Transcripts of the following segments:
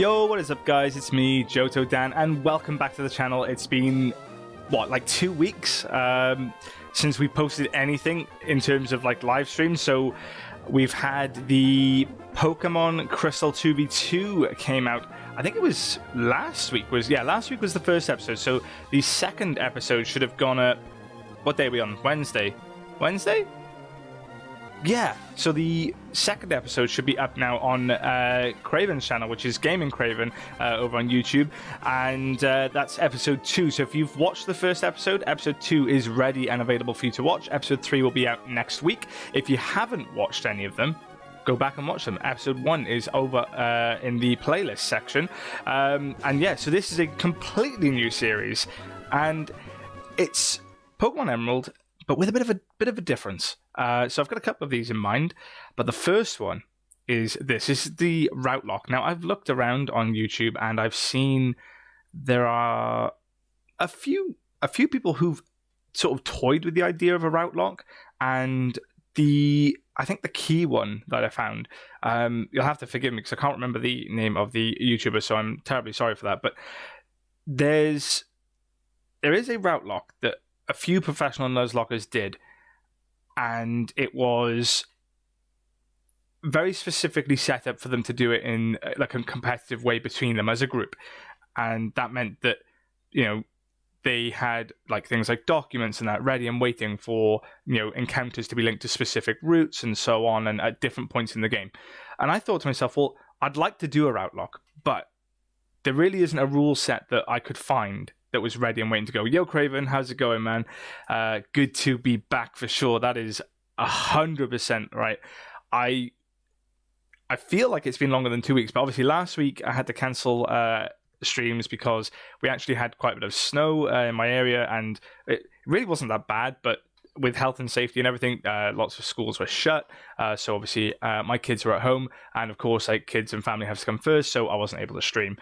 Yo, what is up, guys? It's me, Johto Dan, and welcome back to the channel. It's been, like 2 weeks since we posted anything in terms of like live streams. So we've had the Pokemon Crystal 2v2 came out. I think it was last week. Last week was the first episode. So the second episode should have gone up. What day are we on? Wednesday? Yeah, so the second episode should be up now on Craven's channel, which is Gaming Craven over on YouTube, and that's episode 2. So if you've watched the first episode, episode 2 is ready and available for you to watch. Episode 3 will be out next week. If you haven't watched any of them, go back and watch them. Episode 1 is over in the playlist section. And yeah, so this is a completely new series, and it's Pokemon Emerald, but with a bit of a difference. So I've got a couple of these in mind, but the first one is this. This is the RouteLocke. Now, I've looked around on YouTube and I've seen there are a few people who've sort of toyed with the idea of a RouteLocke, and I think the key one that I found, you'll have to forgive me because I can't remember the name of the YouTuber, so I'm terribly sorry for that, but there is a RouteLocke that a few professional Nuzlockers did, and it was very specifically set up for them to do it in like a competitive way between them as a group. And that meant that, you know, they had like things like documents and that ready and waiting for, you know, encounters to be linked to specific routes and so on, and at different points in the game. And I thought to myself, well, I'd like to do a RouteLocke, but there really isn't a rule set that I could find that was ready and waiting to go. Yo, Craven, how's it going, man? Good to be back for sure. That is 100% right. I feel like it's been longer than 2 weeks, but obviously last week I had to cancel streams because we actually had quite a bit of snow in my area, and it really wasn't that bad, but with health and safety and everything, lots of schools were shut. So obviously my kids were at home, and of course like kids and family have to come first, so I wasn't able to stream,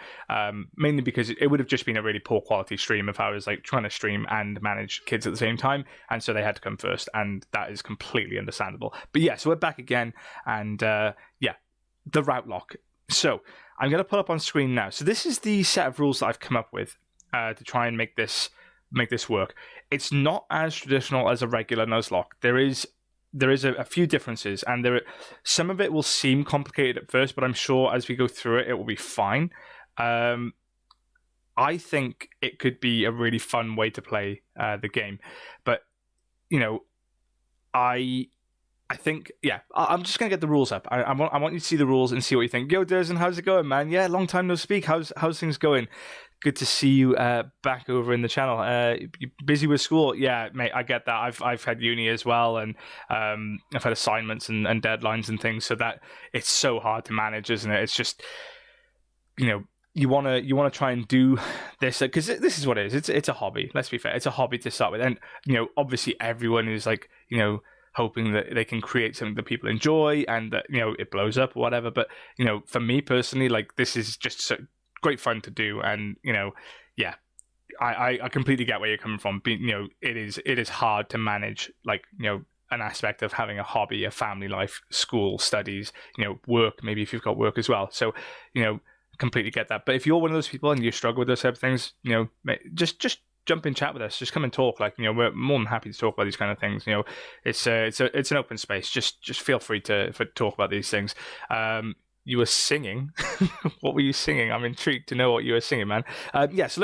mainly because it would have just been a really poor quality stream if I was like trying to stream and manage kids at the same time, and so they had to come first, and that is completely understandable. But yeah, so we're back again, and yeah, the RouteLocke. So I'm going to put up on screen now. So this is the set of rules that I've come up with to try and make this work. It's not as traditional as a regular Nuzlocke. There is a few differences, and some of it will seem complicated at first, but I'm sure as we go through it, it will be fine. I think it could be a really fun way to play the game, but you know, I think, yeah, I'm just gonna get the rules up. I want you to see the rules and see what you think. Yo, Durzen, how's it going, man? Yeah, long time no speak. How's things going? Good to see you back over in the channel. You busy with school? Yeah, mate, I get that. I've had uni as well, and I've had assignments and deadlines and things, so that it's so hard to manage, isn't it? It's just, you know, you wanna try and do this because this is what it is. It's a hobby. Let's be fair. It's a hobby to start with, and you know, obviously everyone is like, you know, hoping that they can create something that people enjoy and that, you know, it blows up or whatever. But you know, for me personally, like, this is just so great fun to do, and you know, yeah, I completely get where you're coming from. You know, it is hard to manage, like, you know, an aspect of having a hobby, a family life, school, studies, you know, work, maybe if you've got work as well. So, you know, completely get that. But if you're one of those people and you struggle with those type of things, you know, just jump in, chat with us, just come and talk. Like, you know, we're more than happy to talk about these kind of things. You know, it's an open space. Just feel free to talk about these things. You were singing. What were you singing? I'm intrigued to know what you were singing, man. Yeah, so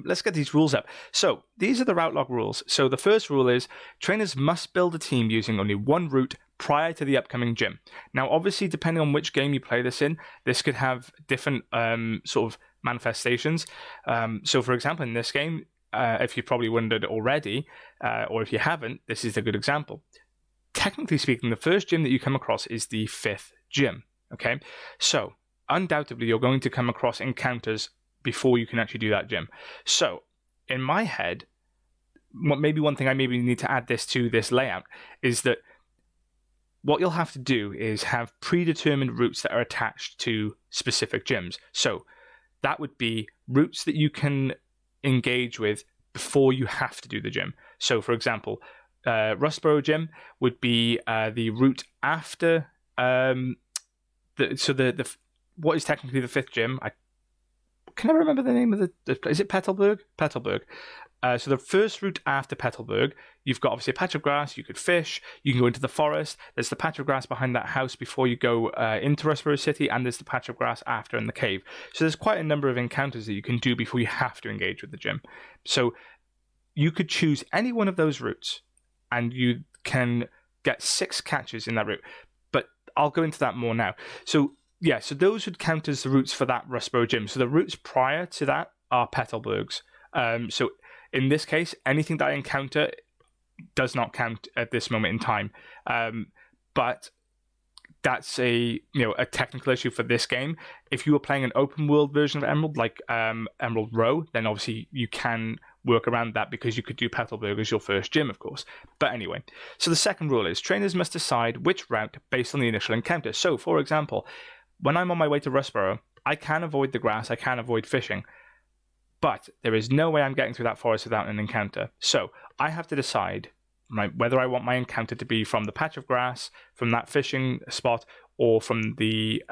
let's get these rules up. So these are the RouteLocke rules. So the first rule is trainers must build a team using only one route prior to the upcoming gym. Now, obviously, depending on which game you play this in, this could have different sort of manifestations. So, for example, in this game, if you've probably wondered already, or if you haven't, this is a good example. Technically speaking, the first gym that you come across is the 5th gym. Okay, so undoubtedly you're going to come across encounters before you can actually do that gym. So in my head, maybe one thing I maybe need to add this to this layout is that what you'll have to do is have predetermined routes that are attached to specific gyms. So that would be routes that you can engage with before you have to do the gym. So for example, Rustboro Gym would be the route after... what is technically the 5th gym? I can I remember the name of the place? Is it Petalburg? Petalburg. So the first route after Petalburg, you've got obviously a patch of grass. You could fish. You can go into the forest. There's the patch of grass behind that house before you go into Rustboro City, and there's the patch of grass after in the cave. So there's quite a number of encounters that you can do before you have to engage with the gym. So you could choose any one of those routes, and you can get 6 catches in that route. But I'll go into that more now. So yeah, so those would count as the routes for that Rustboro gym. So the routes prior to that are Petalburgs. So in this case, anything that I encounter does not count at this moment in time. But that's a technical issue for this game. If you were playing an open world version of Emerald, like Emerald Row, then obviously you can work around that because you could do Petalburg as your first gym, of course. But anyway, so the second rule is trainers must decide which route based on the initial encounter. So, for example, when I'm on my way to Rustboro, I can avoid the grass, I can avoid fishing, but there is no way I'm getting through that forest without an encounter. So I have to decide whether I want my encounter to be from the patch of grass, from that fishing spot, or from the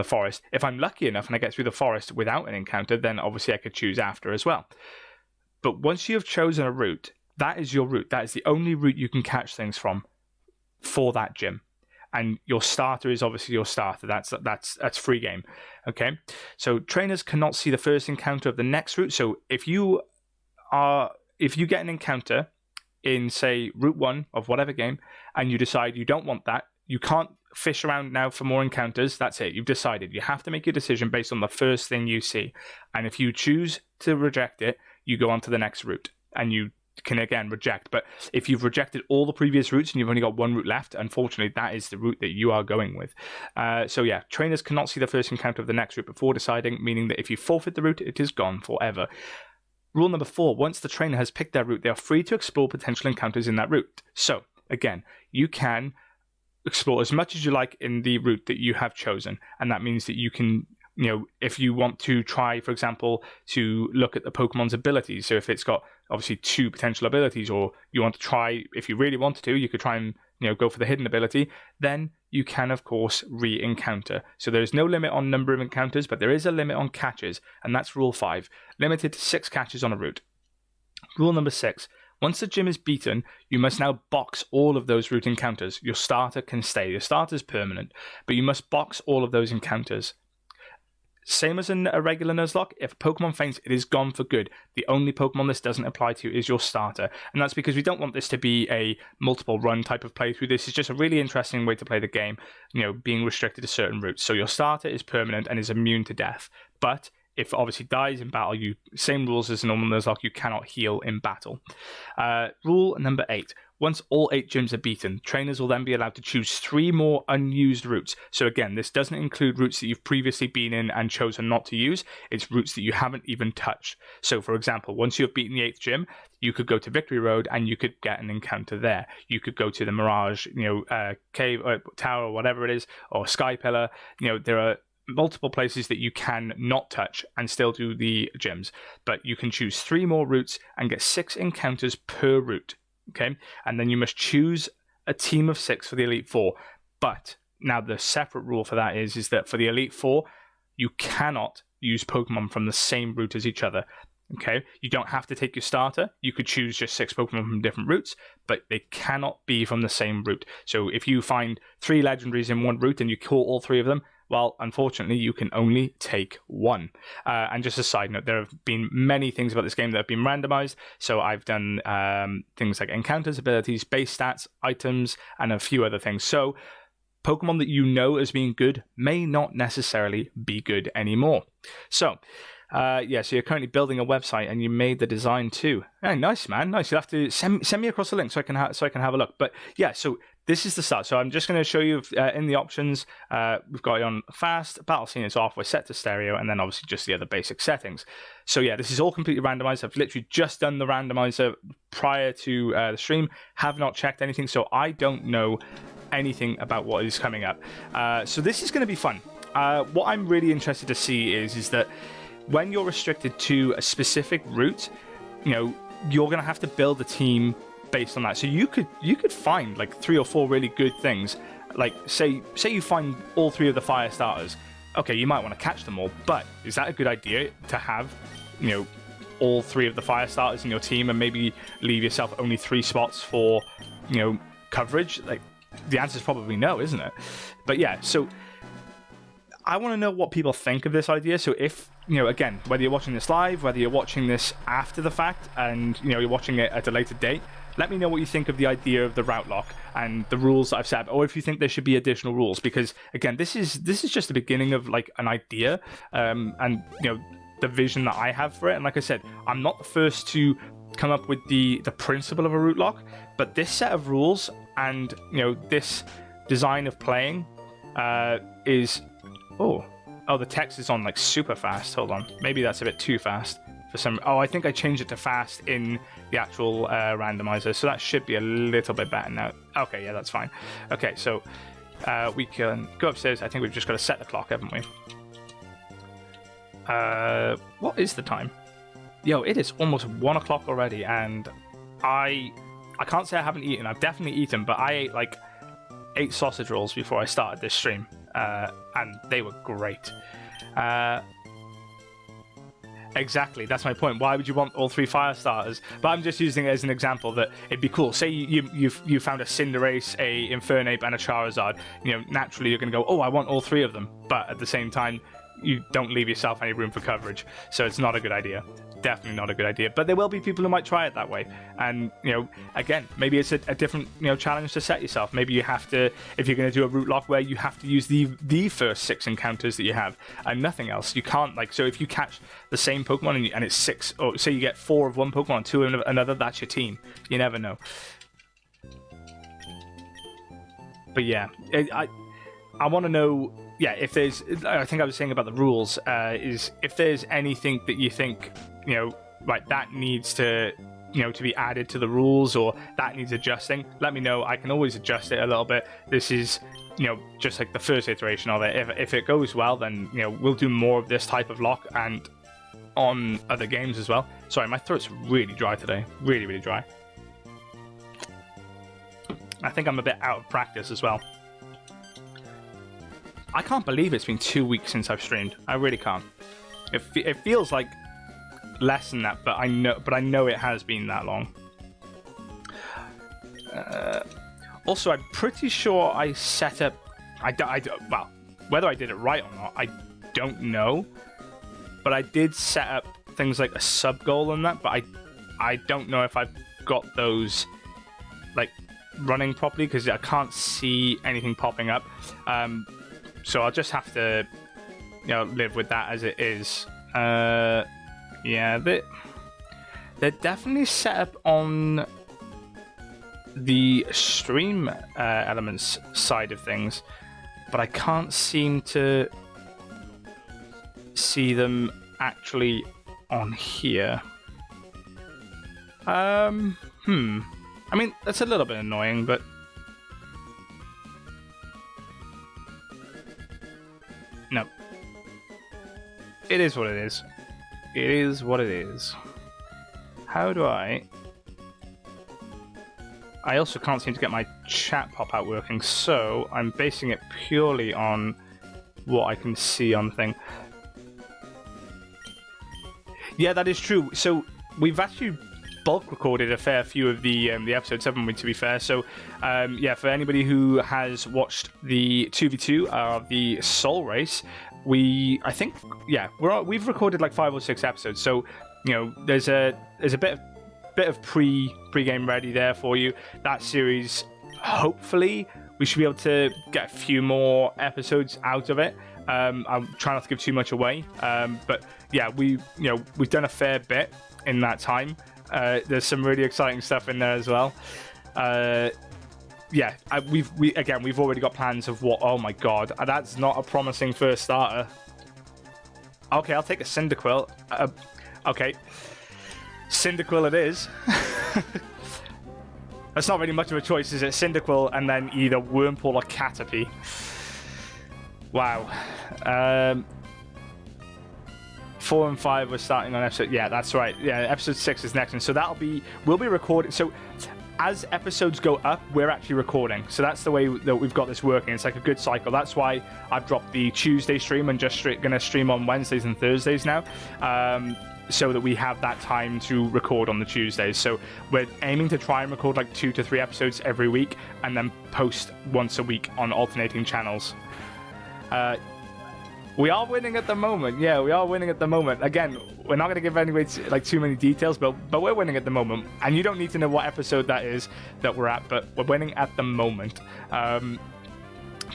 forest. If I'm lucky enough and I get through the forest without an encounter, then obviously I could choose after as well. But once you have chosen a route, that is your route. That is the only route you can catch things from for that gym. And your starter is obviously your starter. That's free game. Okay. So trainers cannot see the first encounter of the next route. So if you get an encounter in, say, Route 1 of whatever game, and you decide you don't want that, you can't fish around now for more encounters. That's it. You've decided. You have to make your decision based on the first thing you see. And if you choose to reject it, you go on to the next route. And you can, again, reject. But if you've rejected all the previous routes and you've only got one route left, unfortunately, that is the route that you are going with. So yeah, trainers cannot see the first encounter of the next route before deciding, meaning that if you forfeit the route, it is gone forever. Rule number 4, once the trainer has picked their route, they are free to explore potential encounters in that route. So, again, you can explore as much as you like in the route that you have chosen. And that means that you can, if you want to try, for example, to look at the Pokemon's abilities. So if it's got obviously 2 potential abilities, or you want to try, if you really wanted to, you could try and, go for the hidden ability, then you can, of course, re-encounter. So there is no limit on number of encounters, but there is a limit on catches, and that's Rule 5, limited to 6 catches on a route. Rule number 6, once the gym is beaten, you must now box all of those route encounters. Your starter can stay. Your starter is permanent, but you must box all of those encounters. Same as in a regular Nuzlocke, if a Pokemon faints, it is gone for good. The only Pokemon this doesn't apply to is your starter. And that's because we don't want this to be a multiple run type of playthrough. This is just a really interesting way to play the game, being restricted to certain routes. So your starter is permanent and is immune to death. But if it obviously dies in battle, same rules as a normal Nuzlocke, you cannot heal in battle. Rule number 8. Once all 8 gyms are beaten, trainers will then be allowed to choose 3 more unused routes. So again, this doesn't include routes that you've previously been in and chosen not to use. It's routes that you haven't even touched. So for example, once you have beaten the 8th gym, you could go to Victory Road and you could get an encounter there. You could go to the Mirage, cave or tower or whatever it is, or Sky Pillar. There are multiple places that you can not touch and still do the gyms. But you can choose 3 more routes and get 6 encounters per route. Okay, and then you must choose a team of 6 for the Elite Four. But now the separate rule for that is that for the Elite Four, you cannot use Pokemon from the same route as each other. Okay, you don't have to take your starter. You could choose just 6 Pokemon from different routes, but they cannot be from the same route. So if you find 3 legendaries in one route and you kill all 3 of them, well, unfortunately, you can only take 1. And just a side note, there have been many things about this game that have been randomized. So I've done things like encounters, abilities, base stats, items, and a few other things. So Pokemon that you know as being good may not necessarily be good anymore. So so you're currently building a website and you made the design too. Oh, nice, man. Nice. You'll have to send me across the link so I can have a look. But yeah, so this is the start. So I'm just going to show you in the options. We've got it on fast, battle scene is off, we're set to stereo, and then obviously just the other basic settings. So yeah, this is all completely randomized. I've literally just done the randomizer prior to the stream, have not checked anything, so I don't know anything about what is coming up. So this is going to be fun. What I'm really interested to see is that when you're restricted to a specific route, you're going to have to build a team based on that. So you could find like 3 or 4 really good things. Like say you find all 3 of the fire starters. okay, you might want to catch them all, but is that a good idea to have, all 3 of the fire starters in your team and maybe leave yourself only 3 spots for, coverage? Like, the answer is probably no, isn't it? But yeah, so I want to know what people think of this idea. So if, again, whether you're watching this live, whether you're watching this after the fact, and, you're watching it at a later date, let me know what you think of the idea of the RouteLocke and the rules that I've set up, or if you think there should be additional rules. Because again, this is just the beginning of like an idea, and the vision that I have for it. And like I said, I'm not the first to come up with the principle of a RouteLocke, but this set of rules and this design of playing is the text is on like super fast. Hold on, maybe that's a bit too fast for some. I think I changed it to fast in the actual randomizer, so that should be a little bit better now. Okay, yeah, that's fine. Okay, so we can go upstairs. I think we've just got to set the clock, haven't we? What is the time? Yo, it is almost 1 o'clock already, and I can't say I haven't eaten. I've definitely eaten, but I ate like 8 sausage rolls before I started this stream, and they were great. Exactly, that's my point. Why would you want all 3 fire starters? But I'm just using it as an example that it'd be cool. Say you found a Cinderace, a Infernape, and a Charizard. Naturally you're going to go, oh, I want all 3 of them. But at the same time, you don't leave yourself any room for coverage. So it's not a good idea. Definitely not a good idea. But there will be people who might try it that way. And, again, maybe it's a different, challenge to set yourself. Maybe you have to, if you're going to do a RouteLocke where you have to use the first 6 encounters that you have and nothing else. You can't, so if you catch the same Pokemon and it's 6, or say you get 4 of one Pokemon, 2 of another, that's your team. You never know. But yeah, I want to know, if there's, I think I was saying about the rules, is if there's anything that you think, right, that needs to, to be added to the rules, or that needs adjusting, let me know. I can always adjust it a little bit. This is, just like the first iteration of it. If it goes well, then, we'll do more of this type of lock and on other games as well. Sorry, my throat's really dry today. Really, really dry. I think I'm a bit out of practice as well. I can't believe it's been 2 weeks since I've streamed. I really can't. It feels like less than that, but I know it has been that long. Also, I'm pretty sure I set up. Well, whether I did it right or not, I don't know. But I did set up things like a sub goal and that. But I don't know if I've got those like running properly because I can't see anything popping up. So I'll just have to, live with that as it is. Yeah, they're definitely set up on the stream elements side of things, but I can't seem to see them actually on here. I mean, that's a little bit annoying, but no. It is what it is. It is what it is. How do I also can't seem to get my chat pop-out working, so I'm basing it purely on what I can see on the thing. Yeah, that is true. So we've actually bulk recorded a fair few of the episodes, haven't we, to be fair? So, yeah, for anybody who has watched the 2v2 of the Soul Race, we've recorded like 5 or 6 episodes. So, there's a bit of pre-game ready there for you. That series, hopefully, we should be able to get a few more episodes out of it. I'm trying not to give too much away, but yeah, we've done a fair bit in that time. There's some really exciting stuff in there as well. Yeah, we've already got plans of what. Oh my god, that's not a promising first starter. Okay, I'll take a Cyndaquil. Okay, Cyndaquil it is. That's not really much of a choice, is it? Cyndaquil and then either Wurmple or Caterpie. Wow. 4 and 5 we're starting on episode. Yeah, that's right. Yeah, episode 6 is next, and so we'll be recording. So as episodes go up, we're actually recording. So that's the way that we've got this working. It's like a good cycle. That's why I've dropped the Tuesday stream and just going to stream on Wednesdays and Thursdays now. So that we have that time to record on the Tuesdays. So we're aiming to try and record like 2 to 3 episodes every week and then post once a week on alternating channels. We are winning at the moment. Yeah, we are winning at the moment. Again, we're not going to give anyway like too many details, but we're winning at the moment. And you don't need to know what episode that is that we're at, but we're winning at the moment.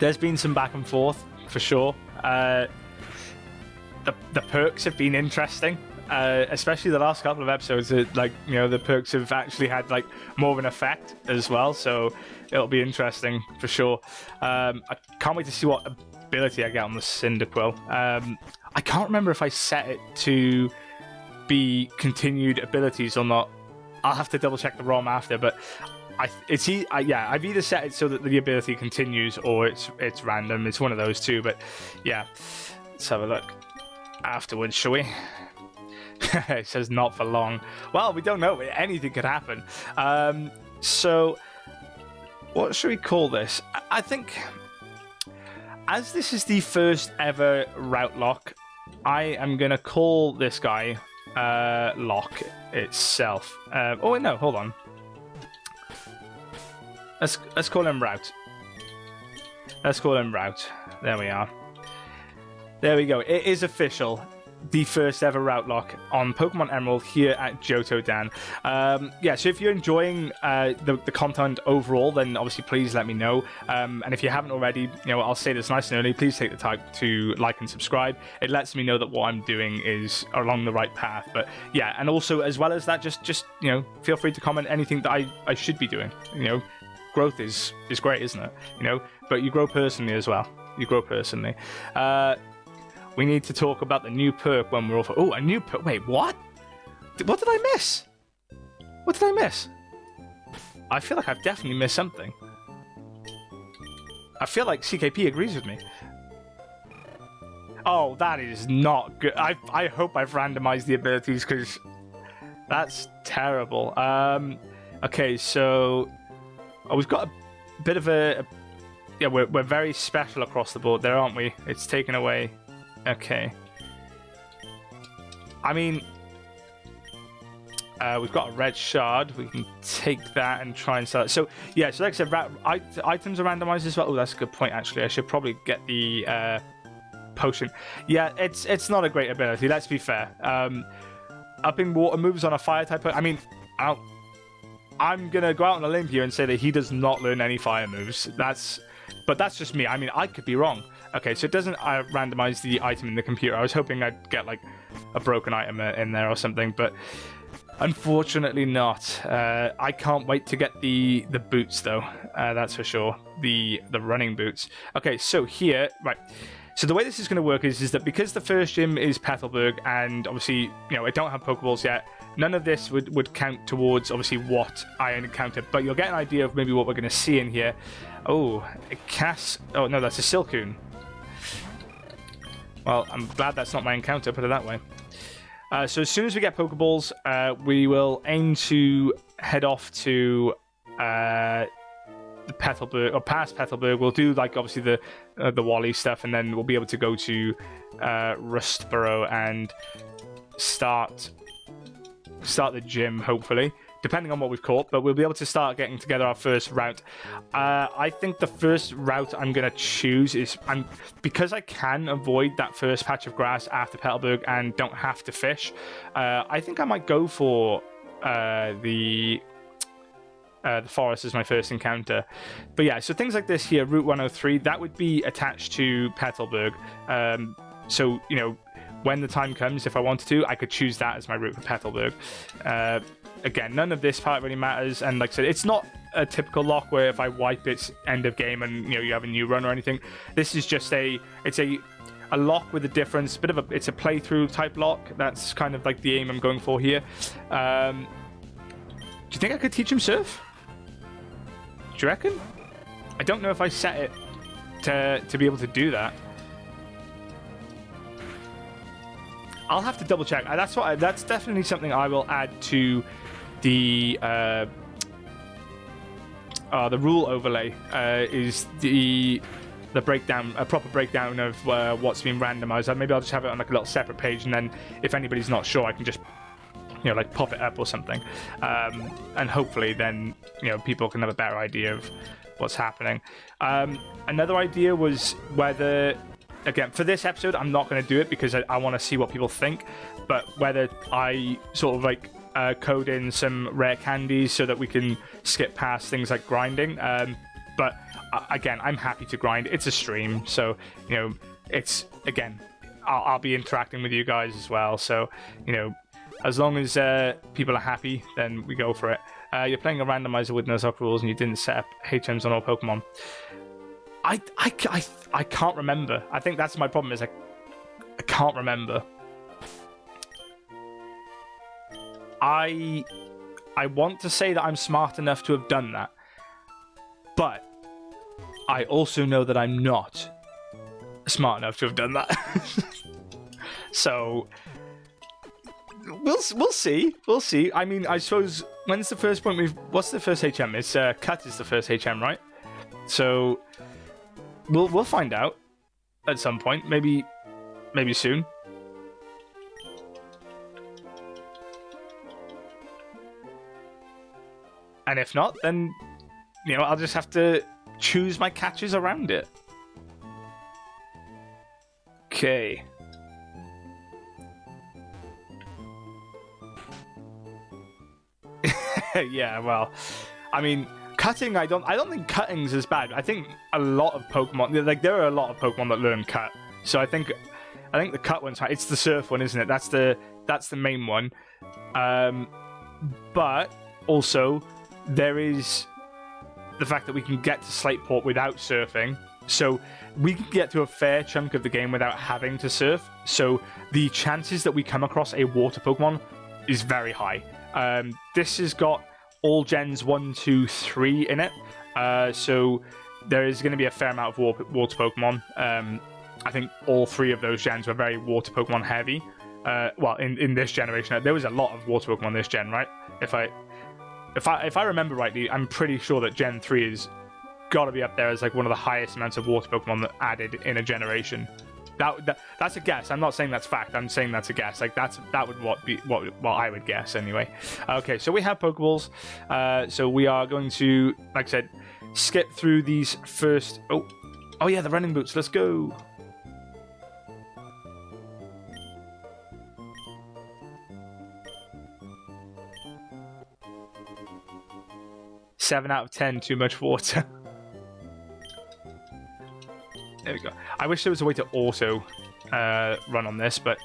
There's been some back and forth for sure. The perks have been interesting. Especially the last couple of episodes, like, you know, the perks have actually had like more of an effect as well, so it'll be interesting for sure. I can't wait to see what ability I get on the Cyndaquil. I can't remember if I set it to be continued abilities or not. I'll have to double check the ROM after, but I've either set it so that the ability continues or it's random. It's one of those two, but yeah, let's have a look afterwards, shall we? It says not for long. Well, we don't know. Anything could happen. So, what should we call this? I think, as this is the first ever RouteLocke, I am going to call this guy Locke itself. Oh, wait, no, hold on. Let's call him Route. Let's call him Route. There we are. There we go. It is official. The first ever RouteLocke on Pokemon Emerald here at Johto Dan. Yeah, so if you're enjoying the content overall, then obviously please let me know. And if you haven't already, you know, I'll say this nice and early, please take the time to like and subscribe. It lets me know that what I'm doing is along the right path. But yeah, and also as well as that, just you know, feel free to comment anything that I should be doing. You know, growth is great, isn't it? You know, but you grow personally as well. You grow personally. We need to talk about the new perk when we're all... Oh, a new perk. Wait, what? What did I miss? What did I miss? I feel like I've definitely missed something. I feel like CKP agrees with me. Oh, that is not good. I hope I've randomized the abilities because that's terrible. Okay, so... Oh, we've got a bit of a... Yeah, we're very special across the board there, aren't we? It's taken away... Okay. I mean, we've got a red shard. We can take that and try and sell it. So, yeah, so like I said, items are randomized as well. Oh, that's a good point, actually. I should probably get the potion. Yeah, it's not a great ability, let's be fair. Upping water moves on a fire type. I mean, I'm going to go out on a limb here and say that he does not learn any fire moves. But that's just me. I mean, I could be wrong. Okay, so it doesn't randomize the item in the computer. I was hoping I'd get, like, a broken item in there or something, but unfortunately not. I can't wait to get the boots, though. That's for sure. The running boots. Okay, so here... Right. So the way this is going to work is that because the first gym is Petalburg, and obviously, you know, I don't have Pokeballs yet, none of this would count towards, obviously, what I encountered, but you'll get an idea of maybe what we're going to see in here. Oh, a Cass... Oh, no, that's a Silcoon. Well, I'm glad that's not my encounter, put it that way. So as soon as we get Pokeballs, we will aim to head off to the Petalburg, or past Petalburg. We'll do, like, obviously the Wally stuff, and then we'll be able to go to Rustboro and start the gym, hopefully, depending on what we've caught, but we'll be able to start getting together our first route. I think the first route I'm going to choose is... because I can avoid that first patch of grass after Petalburg and don't have to fish, I think I might go for the forest as my first encounter. But yeah, so things like this here, Route 103, that would be attached to Petalburg. So, you know, when the time comes, if I wanted to, I could choose that as my route for Petalburg. Again, none of this part really matters, and like I said, it's not a typical lock where if I wipe it's end of game and, you know, you have a new run or anything. This is just a lock with a difference, it's a playthrough type lock. That's kind of like the aim I'm going for here. Do you think I could teach him surf? Do you reckon? I don't know if I set it to be able to do that. I'll have to double check. That's definitely something I will add to the the rule overlay is the breakdown, a proper breakdown of what's been randomized. Maybe I'll just have it on like a little separate page, and then if anybody's not sure, I can just like pop it up or something, and hopefully then people can have a better idea of what's happening. Another idea was whether, again, for this episode, I'm not going to do it because I want to see what people think, but whether I sort of like code in some rare candies so that we can skip past things like grinding. But again, I'm happy to grind. It's a stream, so it's, again, I'll be interacting with you guys as well. So as long as people are happy, then we go for it. You're playing a randomizer with RouteLocke rules, and you didn't set up HMs on all Pokemon. I can't remember. I think that's my problem. Is I can't remember. I want to say that I'm smart enough to have done that, but I also know that I'm not smart enough to have done that. So we'll see. We'll see. I mean, I suppose when's the first point what's the first HM? It's Cut is the first HM, right? So we'll find out at some point. Maybe soon. And if not, then I'll just have to choose my catches around it. Okay. Yeah, well, I mean, cutting, I don't think cutting's as bad. I think a lot of Pokemon, like there are a lot of Pokemon that learn cut. So I think the cut one's high. It's the surf one, isn't it? That's the main one. But also there is the fact that we can get to Slateport without surfing. So we can get to a fair chunk of the game without having to surf. So the chances that we come across a water Pokemon is very high. This has got all gens 1, 2, 3 in it. So there is going to be a fair amount of water Pokemon. I think all 3 of those gens were very water Pokemon heavy. Well, in this generation, there was a lot of water Pokemon this gen, right? If I remember rightly, I'm pretty sure that Gen 3 has got to be up there as like one of the highest amounts of water Pokemon that added in a generation. That's a guess. I'm not saying that's fact. I'm saying that's a guess. Like that would be what I would guess anyway. Okay, so we have Pokeballs. So we are going to, like I said, skip through these first. Oh yeah, the running boots. Let's go. Seven out of 10, too much water. There we go. I wish there was a way to auto run on this, but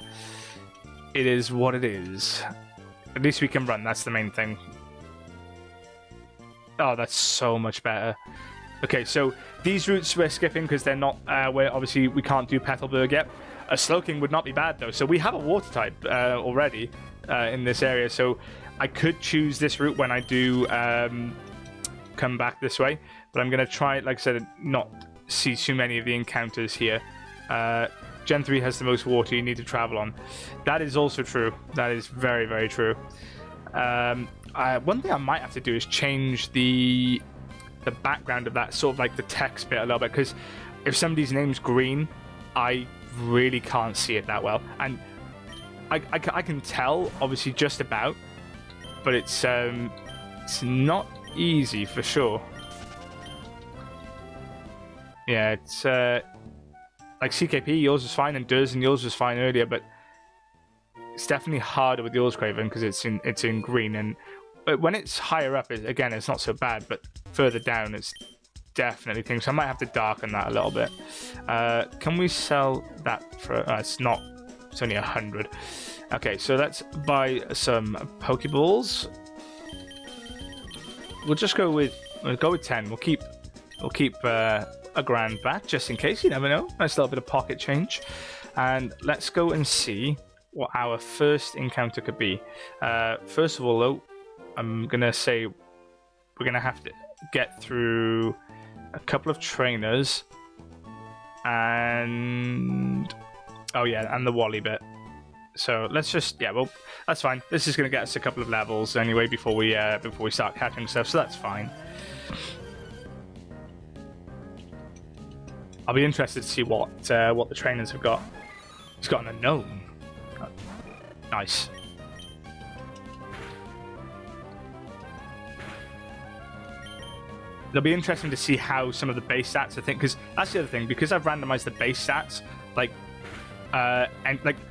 it is what it is. At least we can run, that's the main thing. Oh, that's so much better. Okay, so these routes we're skipping because they're not, where obviously we can't do Petalburg yet. A Slowking would not be bad though, so we have a water type already in this area, so I could choose this route when I do come back this way, but I'm going to try, like I said, not see too many of the encounters here. Gen 3 has the most water you need to travel on. That is also true. That is very, very true. One thing I might have to do is change the background of that, sort of like the text bit a little bit, because if somebody's name's Green, I really can't see it that well. And I can tell, obviously, just about, but it's not easy for sure. Yeah, it's like CKP, yours was fine, and Durs and yours was fine earlier, but it's definitely harder with yours, Craven, because it's in green, and when it's higher up, again, it's not so bad, but further down, it's definitely things. So I might have to darken that a little bit. Can we sell that for? It's not. It's only 100. Okay, so let's buy some Pokeballs. We'll just go with 10. We'll keep a grand back just in case. You never know. Nice little bit of pocket change. And let's go and see what our first encounter could be. First of all, though, I'm gonna say we're gonna have to get through a couple of trainers and the Wally bit. So let's just, well, that's fine. This is going to get us a couple of levels anyway before we start catching stuff, so that's fine. I'll be interested to see what the trainers have got. He's got an unknown. Nice. It'll be interesting to see how some of the base stats, I think, because that's the other thing. Because I've randomized the base stats,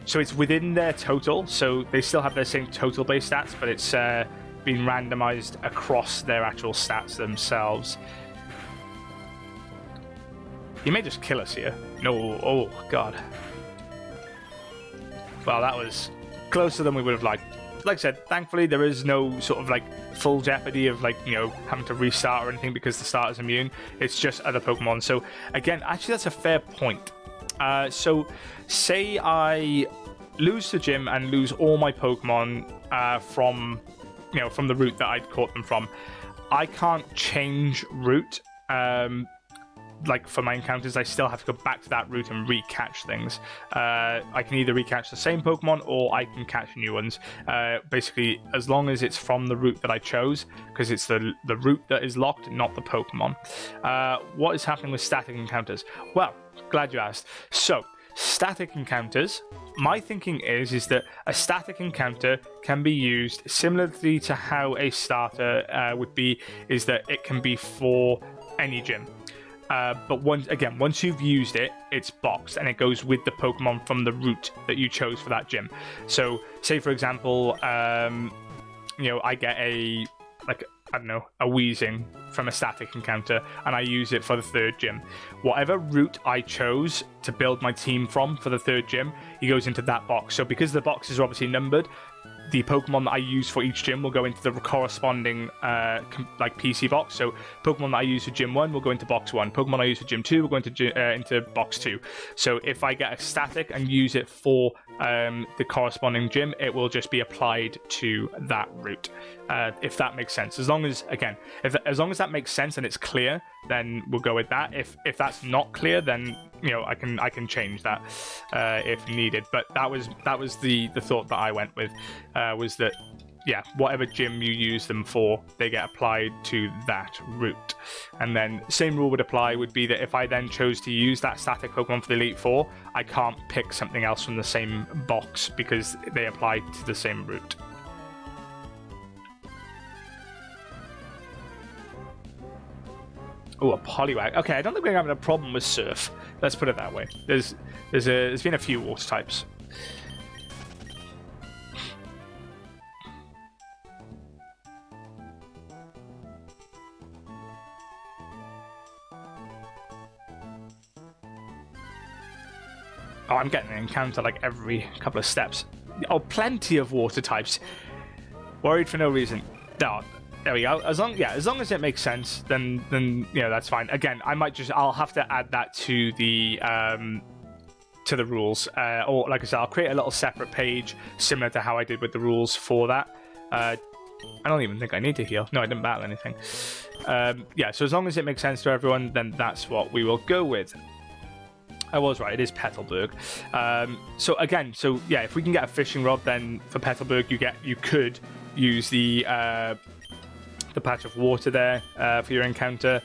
so it's within their total, so they still have their same total base stats, but it's been randomized across their actual stats themselves. He may just kill us here. No, oh god. Well, that was closer than we would have liked. Like I said, thankfully there is no sort of full jeopardy of having to restart or anything because the starter's immune. It's just other Pokemon. So again, actually that's a fair point. So say I lose the gym and lose all my Pokemon from the route that I'd caught them from. I can't change route. For my encounters, I still have to go back to that route and recatch things. I can either recatch the same Pokemon or I can catch new ones. Basically, as long as it's from the route that I chose, because it's the route that is locked, not the Pokemon. What is happening with static encounters? Well, glad you asked. So, static encounters, my thinking is that a static encounter can be used similarly to how a starter would be, is that it can be for any gym. But once you've used it, it's boxed and it goes with the Pokemon from the route that you chose for that gym. So, say for example, I get a Weezing from a static encounter, and I use it for the third gym. Whatever route I chose to build my team from for the third gym, he goes into that box. So, because the boxes are obviously numbered, the Pokemon that I use for each gym will go into the corresponding PC box. So Pokemon that I use for Gym 1 will go into box 1. Pokemon I use for Gym 2 will go into box 2. So if I get a static and use it for the corresponding gym, it will just be applied to that route. If that makes sense. As long as that makes sense and it's clear, then we'll go with that. If that's not clear, then I can change that if needed. But that was the thought that I went with, was that whatever gym you use them for, they get applied to that route. And then same rule would be that if I then chose to use that static Pokemon for the Elite Four, I can't pick something else from the same box because they apply to the same route. Oh, a Poliwag. Okay, I don't think we're having a problem with Surf. Let's put it that way. There's been a few water types. Oh, I'm getting an encounter every couple of steps. Oh, plenty of water types. Worried for no reason. No. There we go. As long as it makes sense, then that's fine. Again, I'll have to add that to the rules, or like I said, I'll create a little separate page similar to how I did with the rules for that. I don't even think I need to heal. No, I didn't battle anything. So as long as it makes sense to everyone, then that's what we will go with. I was right, it is Petalburg. If we can get a fishing rod, then for Petalburg you could use the patch of water there for your encounter.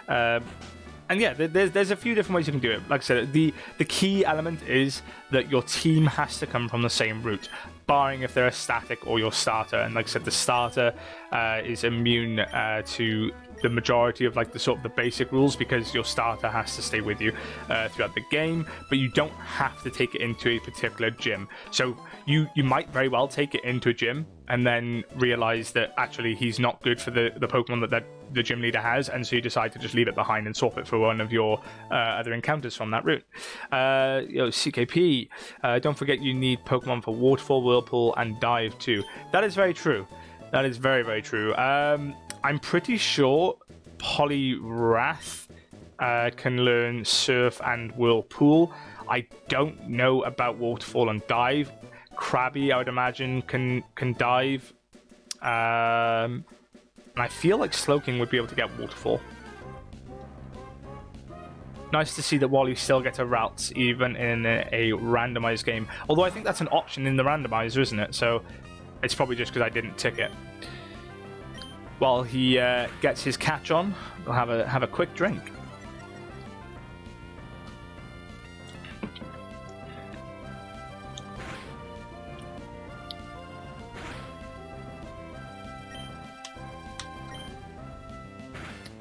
There's a few different ways you can do it. Like I said, the key element is that your team has to come from the same route, barring if they're a static or your starter. And like I said, the starter is immune to the majority of the basic rules because your starter has to stay with you throughout the game, but you don't have to take it into a particular gym. So you might very well take it into a gym and then realize that actually he's not good for the Pokemon that the gym leader has, and so you decide to just leave it behind and swap it for one of your other encounters from that route. CKP, don't forget you need Pokemon for Waterfall, Whirlpool, and Dive too. That is very true. That is very, very true. I'm pretty sure Poliwrath can learn Surf and Whirlpool. I don't know about Waterfall and Dive. Krabby, I would imagine, can dive. And I feel like Slowking would be able to get Waterfall. Nice to see that Wally still gets a Routes even in a randomized game. Although I think that's an option in the randomizer, isn't it? So it's probably just because I didn't tick it. While he gets his catch on, we'll have a quick drink.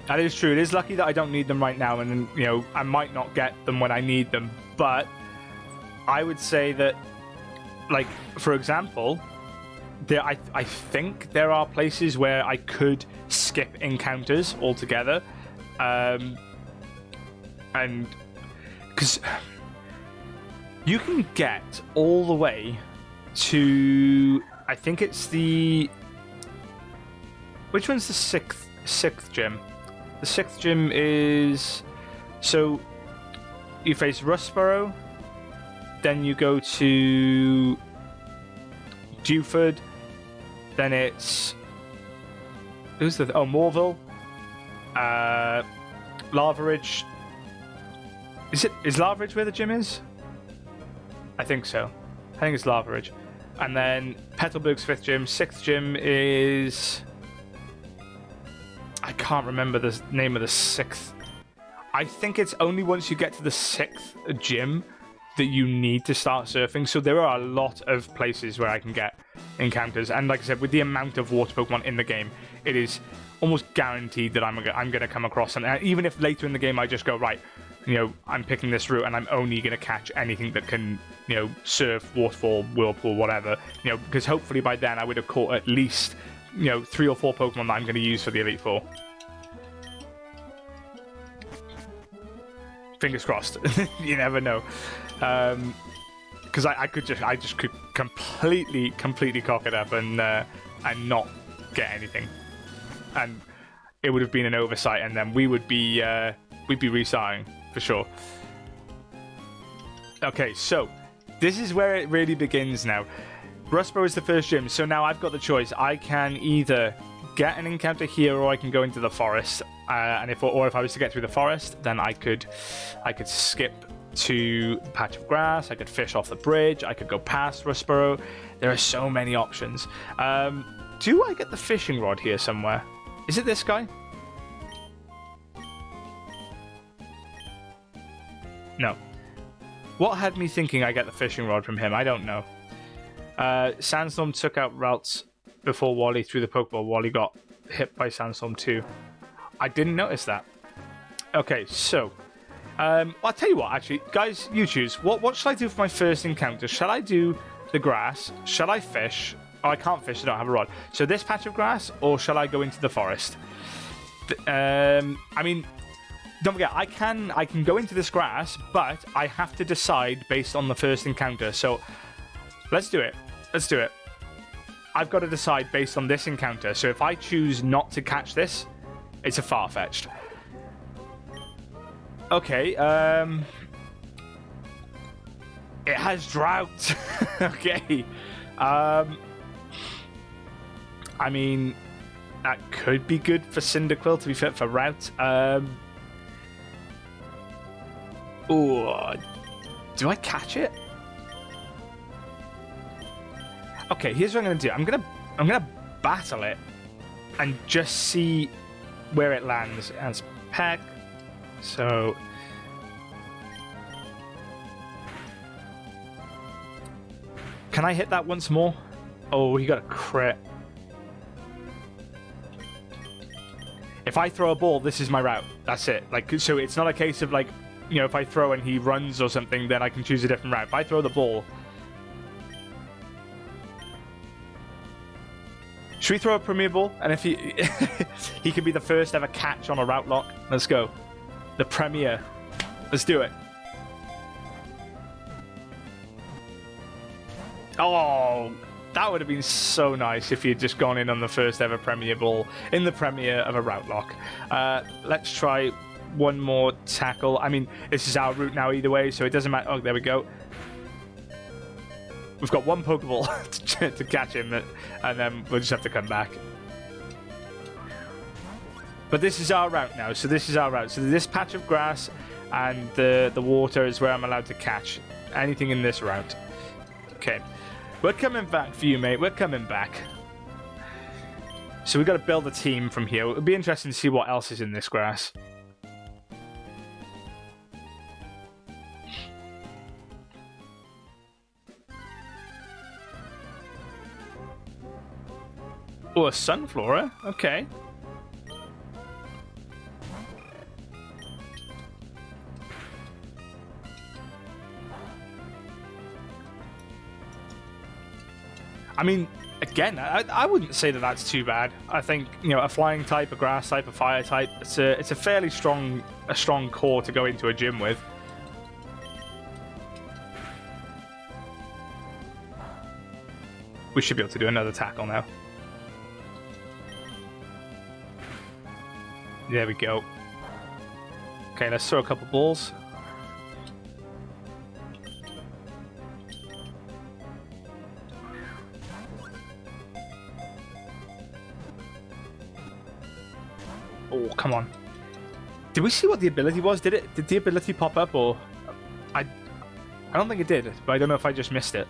That is true. It is lucky that I don't need them right now, and you know, I might not get them when I need them. But I would say that, like, for example, I think there are places where I could skip encounters altogether, and because you can get all the way to, I think it's which one's the sixth gym? The sixth gym is, so you face Rustboro, then you go to Dewford, then it's, Morville, Lava Ridge. Is Lava Ridge where the gym is? I think so. I think it's Lava Ridge. And then Petalburg's 5th gym. 6th gym is, I can't remember the name of the 6th. I think it's only once you get to the 6th gym that you need to start surfing. So there are a lot of places where I can get encounters. And like I said, with the amount of water Pokemon in the game, it is almost guaranteed that I'm going to come across them. And even if later in the game I just go, right, you know, I'm picking this route and I'm only going to catch anything that can, you know, surf, waterfall, whirlpool, whatever, you know, because hopefully by then I would have caught at least, you know, 3 or 4 Pokemon that I'm going to use for the Elite Four. Fingers crossed. You never know. Because I just could completely cock it up and not get anything. And it would have been an oversight, and then we'd be restarting for sure. Okay, so this is where it really begins now. Rustboro is the first gym, so now I've got the choice. I can either get an encounter here, or I can go into the forest. And if I was to get through the forest, then I could skip to the patch of grass. I could fish off the bridge. I could go past Rustboro. There are so many options. Do I get the fishing rod here somewhere? Is it this guy? No. What had me thinking I get the fishing rod from him? I don't know. Sandstorm took out routes before Wally threw the Pokeball. Wally got hit by Sandstorm too. I didn't notice that. Okay, so I'll tell you what, actually, guys, you choose. What should I do for my first encounter? Shall I do the grass? Shall I fish? Oh, I can't fish. I don't have a rod. So this patch of grass, or shall I go into the forest? I mean, don't forget, I can go into this grass, but I have to decide based on the first encounter. So let's do it. Let's do it. I've got to decide based on this encounter. So if I choose not to catch this, it's a far-fetched. Okay, it has drought. Okay. I mean, that could be good for Cyndaquil to be fit for route. Oh, do I catch it? Okay, here's what I'm gonna do. I'm gonna battle it and just see where it lands as Peck. So can I hit that once more? Oh, he got a crit. If I throw a ball, this is my route. That's it. Like, so it's not a case of like, you know, if I throw and he runs or something, then I can choose a different route. If I throw the ball, should we throw a Premier Ball? And if he he could be the first ever catch on a RouteLocke. Let's go. The Premier. Let's do it. Oh, that would have been so nice if he had just gone in on the first ever Premier Ball in the premiere of a RouteLocke. Let's try one more tackle. I mean, this is our route now either way, so it doesn't matter. Oh, there we go. We've got one Pokeball to catch him, and then we'll just have to come back. But this is our route now, so this is our route. So this patch of grass and the water is where I'm allowed to catch anything in this route. Okay. We're coming back for you, mate. We're coming back. So we've got to build a team from here. It'll be interesting to see what else is in this grass. Oh, a Sunflora? Okay. I mean, again, I wouldn't say that that's too bad. I think, you know, a flying type, a grass type, a fire type, it's a fairly strong core to go into a gym with. We should be able to do another tackle now. There we go. Okay, let's throw a couple balls. Oh, come on. Did we see what the ability was? Did the ability pop up, or I don't think it did, but I don't know if I just missed it.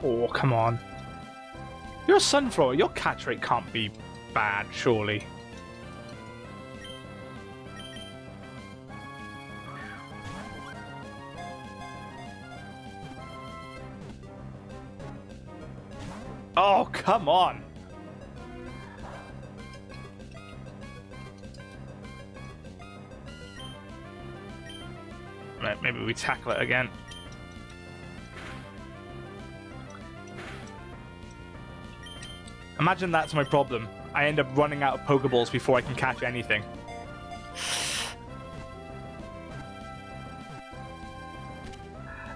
Oh, come on. You're a sunflower. Your catch rate can't be bad, surely. Oh, come on. Right, maybe we tackle it again. Imagine that's my problem. I end up running out of Pokeballs before I can catch anything.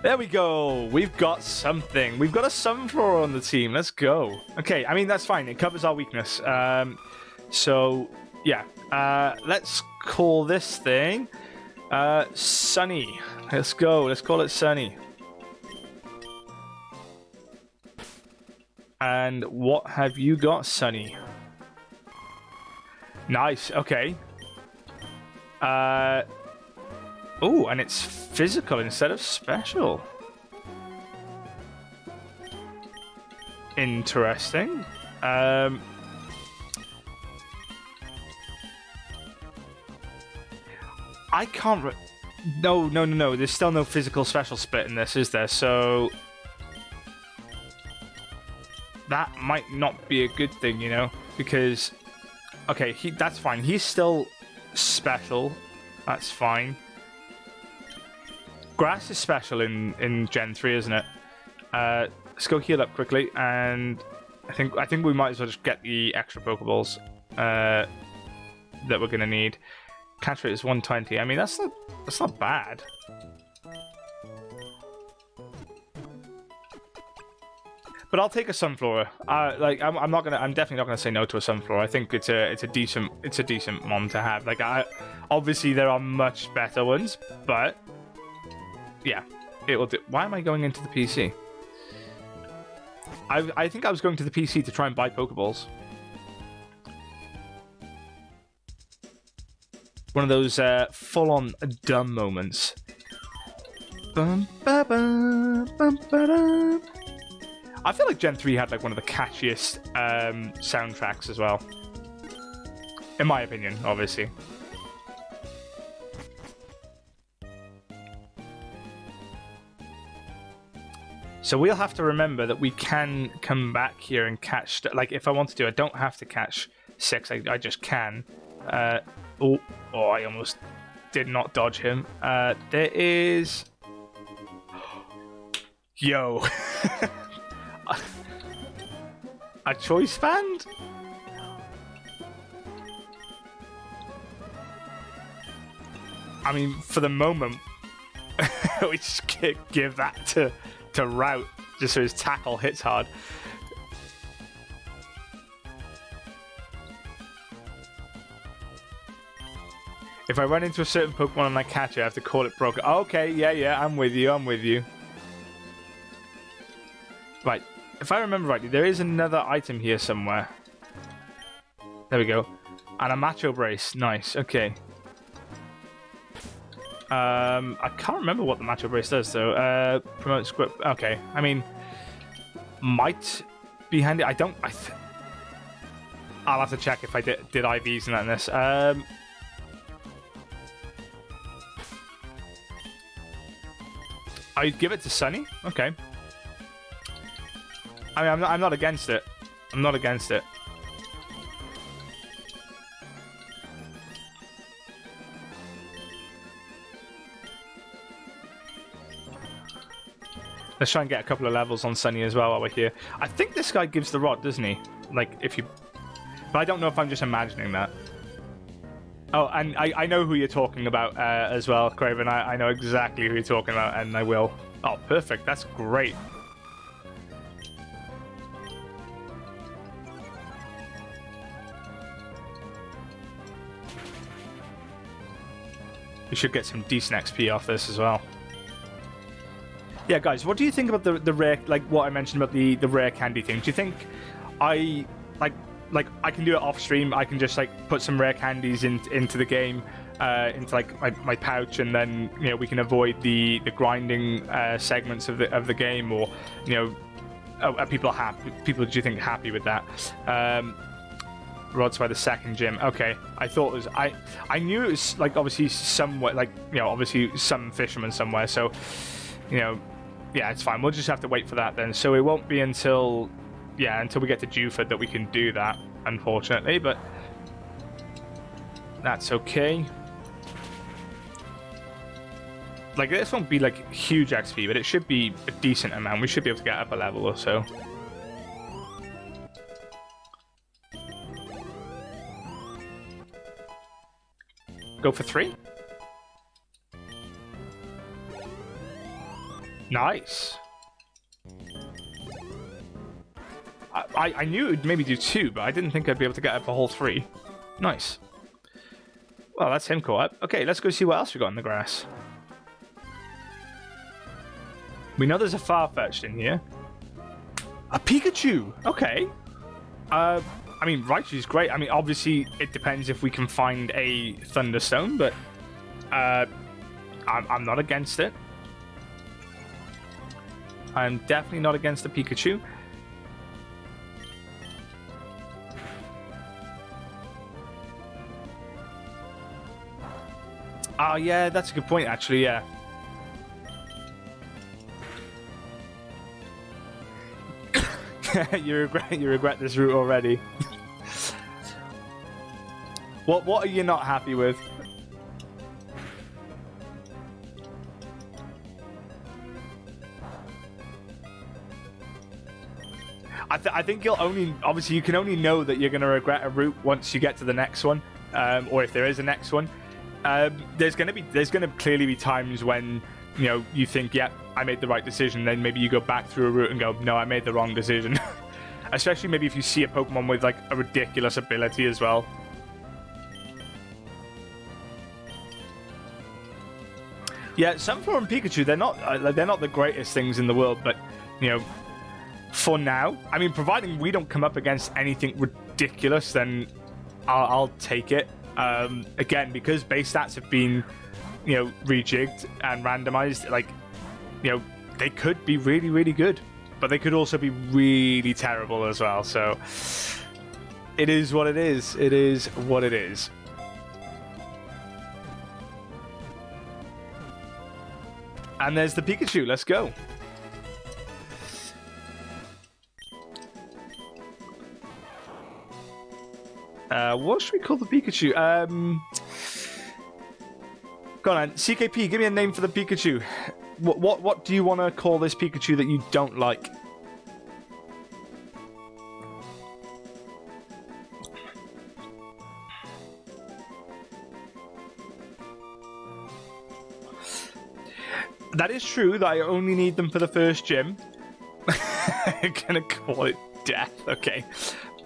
There we go. We've got something. We've got a sunflower on the team. Let's go. Okay, I mean, that's fine. It covers our weakness. So, yeah. Let's call this thing Sunny. Let's go. Let's call it Sunny. And what have you got, Sunny? Nice. Okay. Oh, and it's physical instead of special. Interesting. I can't... No. There's still no physical special split in this, is there? So... that might not be a good thing, you know? Because... okay, that's fine. He's still special. That's fine. Grass is special in Gen 3, isn't it? Let's go heal up quickly, and I think we might as well just get the extra Pokeballs that we're gonna need. Catch rate is 120. I mean, that's not bad. But I'll take a sunflower. I'm definitely not gonna say no to a sunflower. I think it's a decent mom to have. Like, obviously there are much better ones, but yeah, it will do. Why am I going into the PC? I think I was going to the PC to try and buy Pokeballs. One of those full-on dumb moments. I feel like Gen 3 had like one of the catchiest soundtracks as well. In my opinion, obviously. So we'll have to remember that we can come back here and catch... like, if I want to, I don't have to catch 6. I just can. Oh, I almost did not dodge him. There is... yo. A choice band? I mean, for the moment, we just give that to Route, just so his tackle hits hard. If I run into a certain Pokemon and I catch it, I have to call it broken. Okay, yeah, I'm with you. Right, if I remember rightly, there is another item here somewhere. There we go. And a Macho Brace. Nice, okay. I can't remember what the Macho Brace does, though. Promote script. Okay, I mean, might be handy. I'll have to check if I did IVs and that in this. I'd give it to Sunny. Okay. I mean, I'm not against it. I'm not against it. Let's try and get a couple of levels on Sunny as well while we're here. I think this guy gives the rod, doesn't he? Like, if you... But I don't know if I'm just imagining that. Oh, and I know who you're talking about as well, Craven. I know exactly who you're talking about, and I will. Oh, perfect. That's great. We should get some decent XP off this as well. Yeah, guys, what do you think about the rare, like what I mentioned about the rare candy thing? Do you think I like I can do it off stream? I can just like put some rare candies into the game, into like my pouch, and then we can avoid the grinding segments of the game, or are people happy? People, do you think happy with that? Rods by the second gym. Okay, I thought it was I knew it was like obviously somewhere like obviously some fisherman somewhere. So yeah, it's fine. We'll just have to wait for that then. So it won't be until we get to Dewford that we can do that, unfortunately, but that's okay. Like, this won't be like huge XP, but it should be a decent amount. We should be able to get up a level or so. Go for 3? Nice. I knew it would maybe do 2, but I didn't think I'd be able to get up a whole 3. Nice. Well, that's him caught up. Okay, let's go see what else we got in the grass. We know there's a Farfetch'd in here. A Pikachu! Okay. I mean, Raichu's great. I mean, obviously, it depends if we can find a Thunderstone, but I'm not against it. I'm definitely not against the Pikachu. Oh, yeah, that's a good point, actually, yeah. you regret this route already. What are you not happy with? I think you'll only, obviously you can only know that you're going to regret a route once you get to the next one, or if there is a next one. There's going to clearly be times when you think, yeah, I made the right decision, then maybe you go back through a route and go, no, I made the wrong decision. Especially maybe if you see a Pokemon with like a ridiculous ability as well. Yeah, Sunflower and Pikachu, they're not the greatest things in the world, but for now, I mean, providing we don't come up against anything ridiculous, then I'll take it. Again, because base stats have been rejigged and randomized, like they could be really, really good, but they could also be really terrible as well. So it is what it is. It is what it is. And there's the Pikachu. Let's go. What should we call the Pikachu? Go on, CKP, give me a name for the Pikachu. What do you want to call this Pikachu that you don't like? That is true that I only need them for the first gym. I'm gonna call it Death, okay.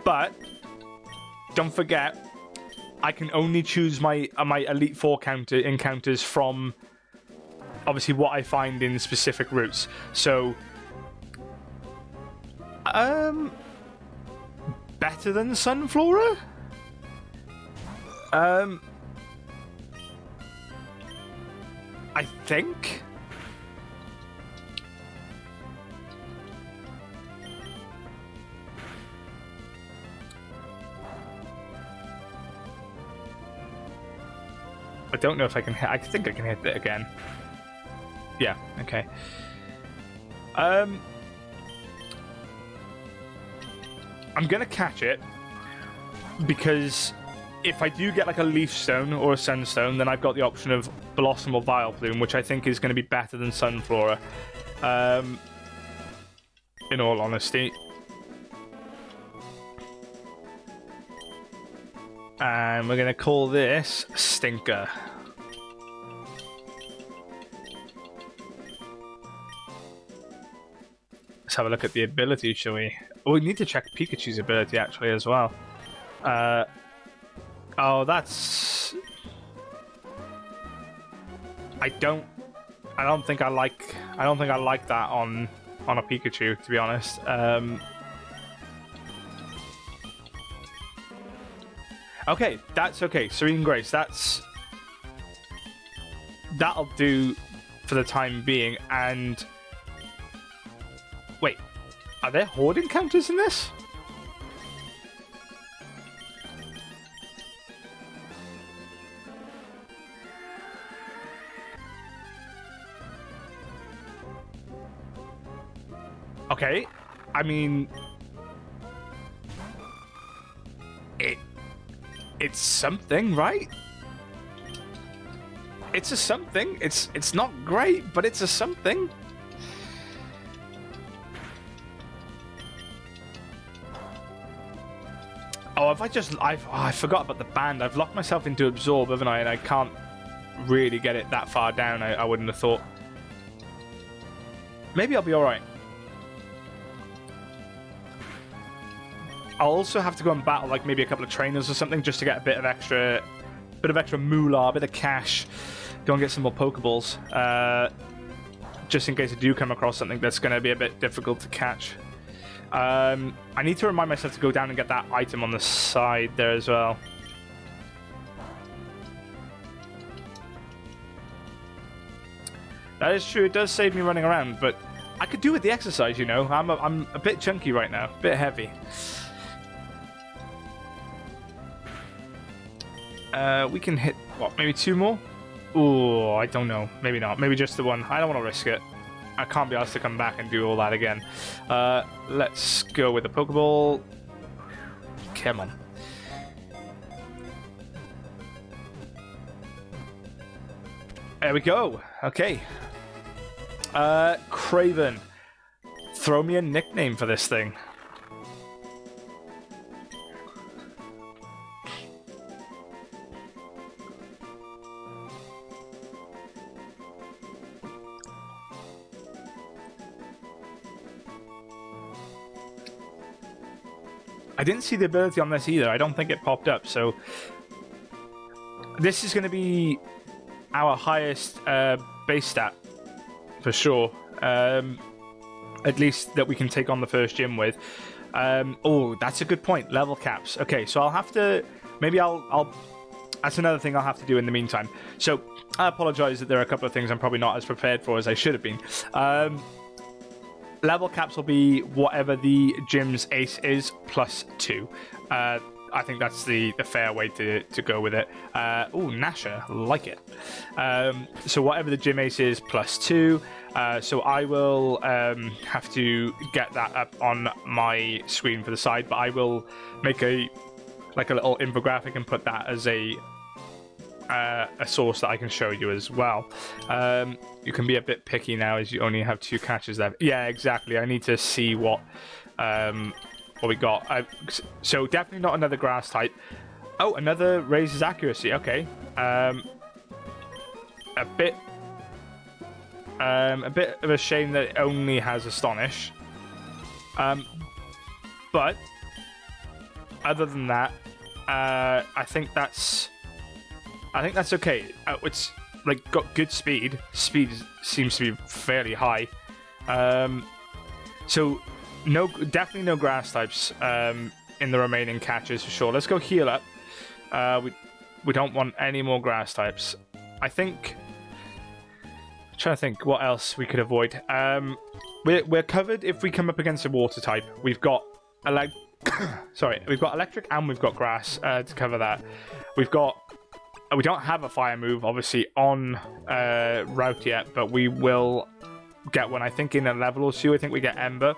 But don't forget, I can only choose my Elite Four encounters from obviously what I find in specific routes. So, better than Sunflora? I think. I don't know if I can hit. I think I can hit it again. Yeah, okay. I'm gonna catch it because if I do get like a Leaf Stone or a Sunstone, then I've got the option of Blossom or Vileplume, which I think is going to be better than Sunflora. in all honesty. And we're going to call this Stinker. Let's have a look at the ability, shall we? Oh, we need to check Pikachu's ability, actually, as well. Oh, that's... I don't think I like that on a Pikachu, to be honest. Okay, that's okay. Serene Grace, that'll do for the time being. And wait, are there horde encounters in this? Okay, I mean, it's something, right? It's a something. It's not great, but it's a something. Oh, I forgot about the band. I've locked myself into absorb, haven't I? And I can't really get it that far down. I wouldn't have thought. Maybe I'll be all right. I'll also have to go and battle like maybe a couple of trainers or something just to get a bit of extra moolah, a bit of cash. Go and get some more Pokeballs, just in case I do come across something that's going to be a bit difficult to catch. I need to remind myself to go down and get that item on the side there as well. That is true. It does save me running around, but I could do with the exercise. You know, I'm a bit chunky right now, a bit heavy. We can hit, what, maybe 2 more? Oh, I don't know. Maybe not. Maybe just the one. I don't want to risk it. I can't be asked to come back and do all that again. Let's go with the Pokeball. Come on. There we go. Okay. Craven. Throw me a nickname for this thing. I didn't see the ability on this either. I don't think it popped up, so this is going to be our highest base stat for sure. At least that we can take on the first gym with. Oh, that's a good point. Level caps. Okay, so I'll have to... Maybe I'll... That's another thing I'll have to do in the meantime. So I apologize that there are a couple of things I'm probably not as prepared for as I should have been. Level caps will be whatever the gym's ace is plus 2. I think that's the fair way to go with it. Oh, Nasha, like it. So whatever the gym ace is plus 2. So I will have to get that up on my screen for the side, but I will make a little infographic and put that as a source that I can show you as well. You can be a bit picky now as you only have 2 catches left. Yeah, exactly. I need to see what we got. So definitely not another grass type. Oh, another raises accuracy. Okay. A bit of a shame that it only has Astonish. But other than that, I think that's okay. It's like got good speed. Speed seems to be fairly high. So definitely no grass types in the remaining catches for sure. Let's go heal up. We don't want any more grass types. I'm trying to think what else we could avoid. We're covered if we come up against a water type. We've got we've got electric and we've got grass to cover that. We don't have a fire move, obviously, on Route yet, but we will get one, I think, in a level or 2. I think we get Ember.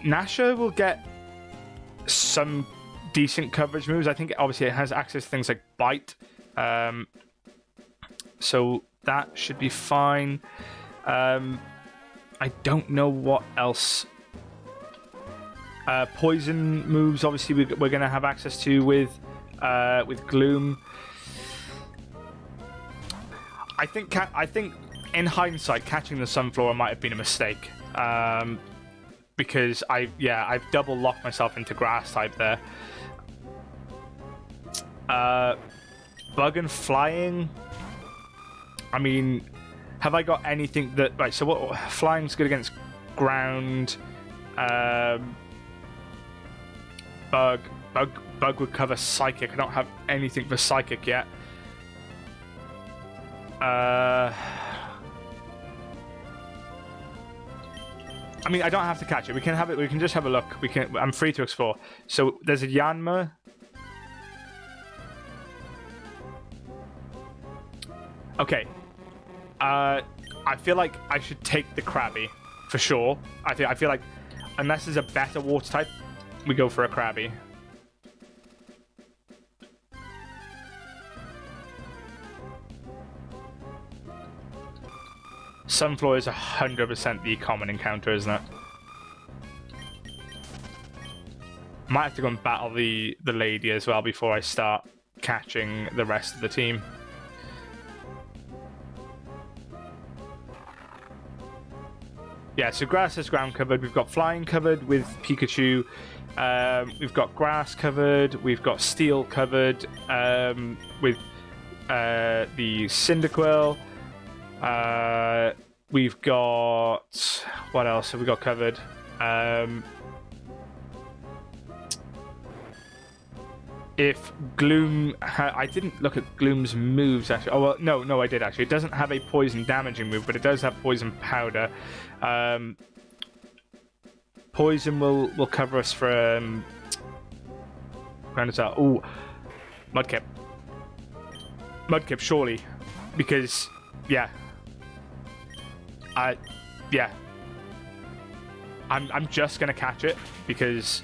Nasha will get some decent coverage moves. I think, obviously, it has access to things like Bite. So that should be fine. I don't know what else. Poison moves, obviously, we're going to have access to with Gloom. I think in hindsight, catching the Sunflower might have been a mistake. Because I've double locked myself into grass type there. Bug and flying. I mean, have I got anything that... Right, so what... Flying's good against ground. Bug would cover psychic. I don't have anything for psychic yet. I mean, I don't have to catch it. We can have it. We can just have a look. I'm free to explore. So there's a Yanma. Okay. I feel like I should take the Krabby for sure. I feel like unless there's a better water type, we go for a Krabby. Sunflower is 100% the common encounter, isn't it? Might have to go and battle the lady as well before I start catching the rest of the team. Yeah, so grass is ground covered. We've got flying covered with Pikachu. We've got grass covered. We've got steel covered with the Cyndaquil. We've got... What else have we got covered? If Gloom... I didn't look at Gloom's moves, actually. Oh, well, no, I did, actually. It doesn't have a poison damaging move, but it does have poison powder. Poison will cover us from... Ooh, Mudkip. Mudkip, surely. Because, yeah. I'm just gonna catch it because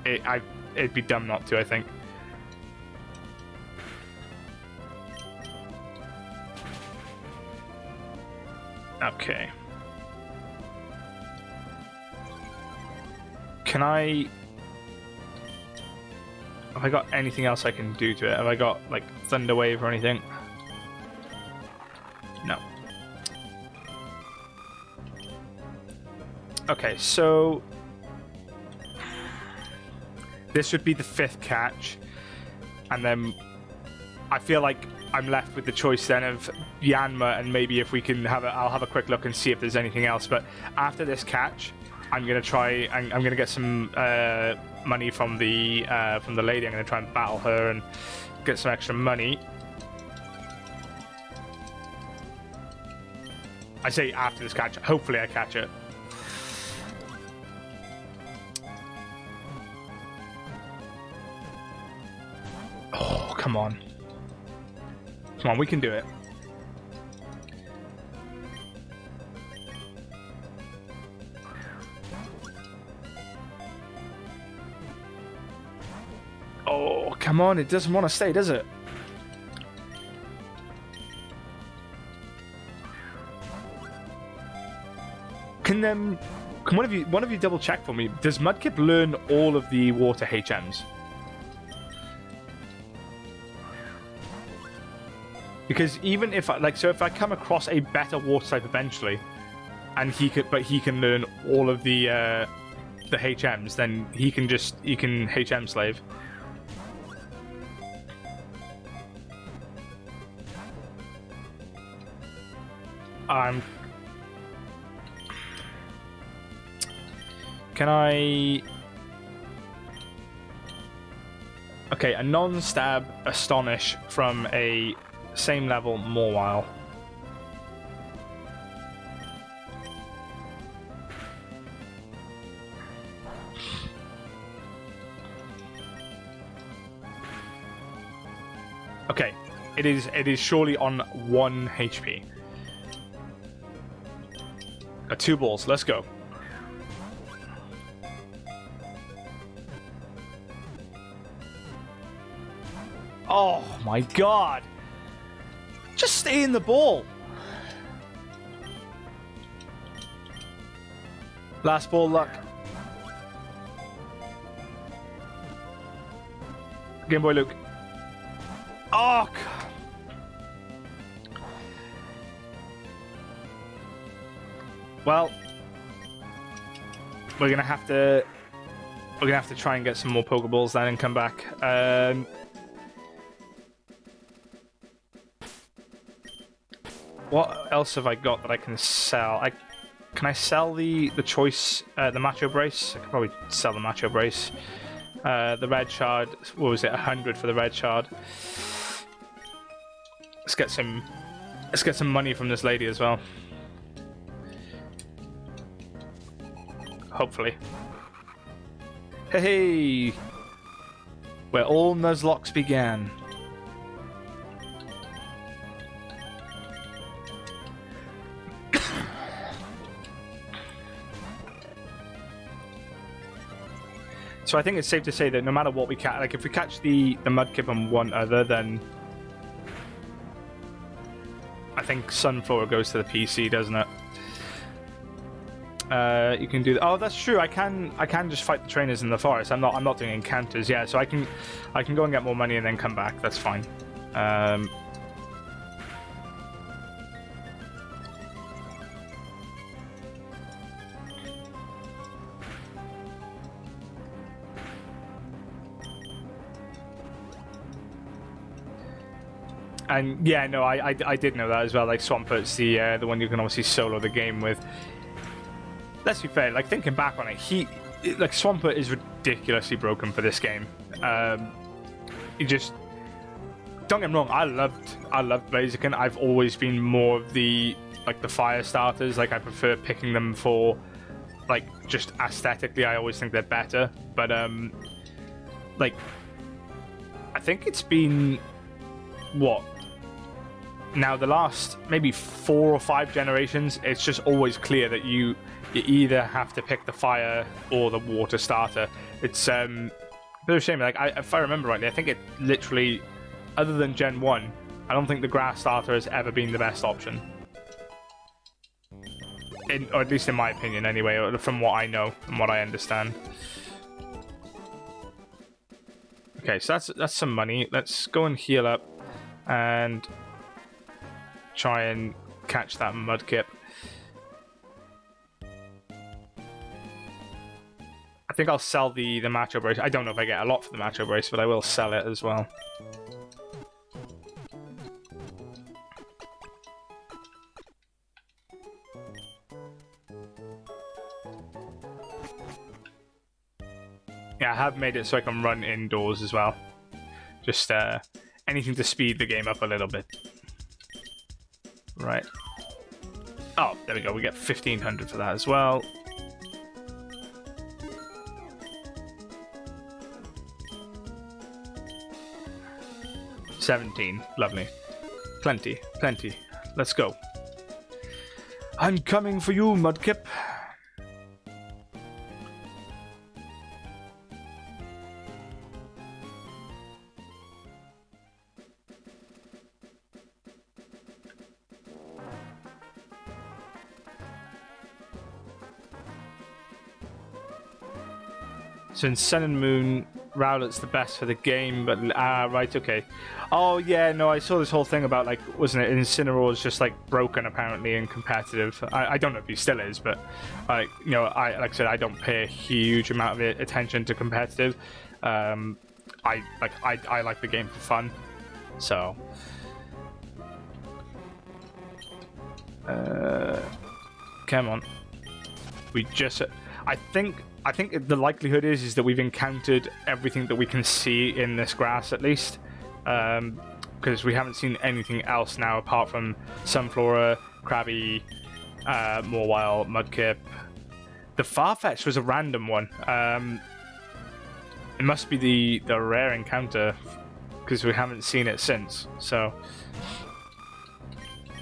it'd be dumb not to, I think. Okay. Can I... Have I got anything else I can do to it? Have I got, like, Thunder Wave or anything? No. Okay, so... This would be the 5th catch. And then I feel like I'm left with the choice then of Yanma, and maybe if we can have I'll have a quick look and see if there's anything else. But after this catch, I'm gonna try. I'm gonna get some money from the lady. I'm gonna try and battle her and get some extra money. I say after this catch. Hopefully, I catch it. Oh, come on. Come on, we can do it. Oh, come on. It doesn't want to stay, does it? Can one of you double check for me? Does Mudkip learn all of the water HMs? Because even if if I come across a better water type eventually, and he can learn all of the HMs, then he can HM slave. Can I? Okay, a non-stab Astonish from a same level Mawile. Okay, it is surely on 1 HP. Got 2 balls. Let's go. Oh my god! Just stay in the ball. Last ball, Luck. Game Boy Luke. Oh, God. Well, we're gonna have to try and get some more Pokeballs then and come back. What else have I got that I can sell? Can I sell the choice, the Macho Brace? I could probably sell the Macho Brace. The Red Shard, what was it? 100 for the Red Shard. Let's get some money from this lady as well. Hopefully. Hey, where all Nuzlockes began. So I think it's safe to say that no matter what we catch, like if we catch the Mudkip and one other, then I think Sunflower goes to the PC, doesn't it? You can do that. Oh, that's true. I can just fight the trainers in the forest. I'm not doing encounters. Yeah, so I can go and get more money and then come back. That's fine. And yeah, no, I did know that as well. Like Swamput's the one you can obviously solo the game with. Let's be fair. Like thinking back on it, like Swamput is ridiculously broken for this game. He just, don't get me wrong. I loved Blaziken. I've always been more of the fire starters. Like I prefer picking them for like just aesthetically. I always think they're better. But like I think it's been what? Now the last maybe 4 or 5 generations, it's just always clear that you either have to pick the fire or the water starter. It's a bit of a shame. Like if I remember rightly, I think it literally, other than Gen 1, I don't think the grass starter has ever been the best option. Or at least in my opinion anyway, or from what I know and what I understand. Okay, so that's some money. Let's go and heal up and try and catch that Mudkip. I think I'll sell the Macho Brace. I don't know if I get a lot for the Macho Brace, but I will sell it as well. Yeah, I have made it so I can run indoors as well. Just anything to speed the game up a little bit. Right. Oh, there we go. We get 1,500 for that as well. $17. Lovely. Plenty. Let's go. I'm coming for you, Mudkip. So in Sun and Moon, Rowlet's the best for the game, but right, okay. Oh yeah, no, I saw this whole thing about, like, wasn't it, Incineroar's just like broken apparently in competitive. I don't know if he still is, but like, you know, like I said, I don't pay a huge amount of attention to competitive. I like the game for fun, so. Come on. We just, I think the likelihood is that we've encountered everything that we can see in this grass, at least. Because we haven't seen anything else now apart from Sunflora, Krabby, Mawile, Mudkip. The Farfetch was a random one. It must be the rare encounter, because we haven't seen it since. So,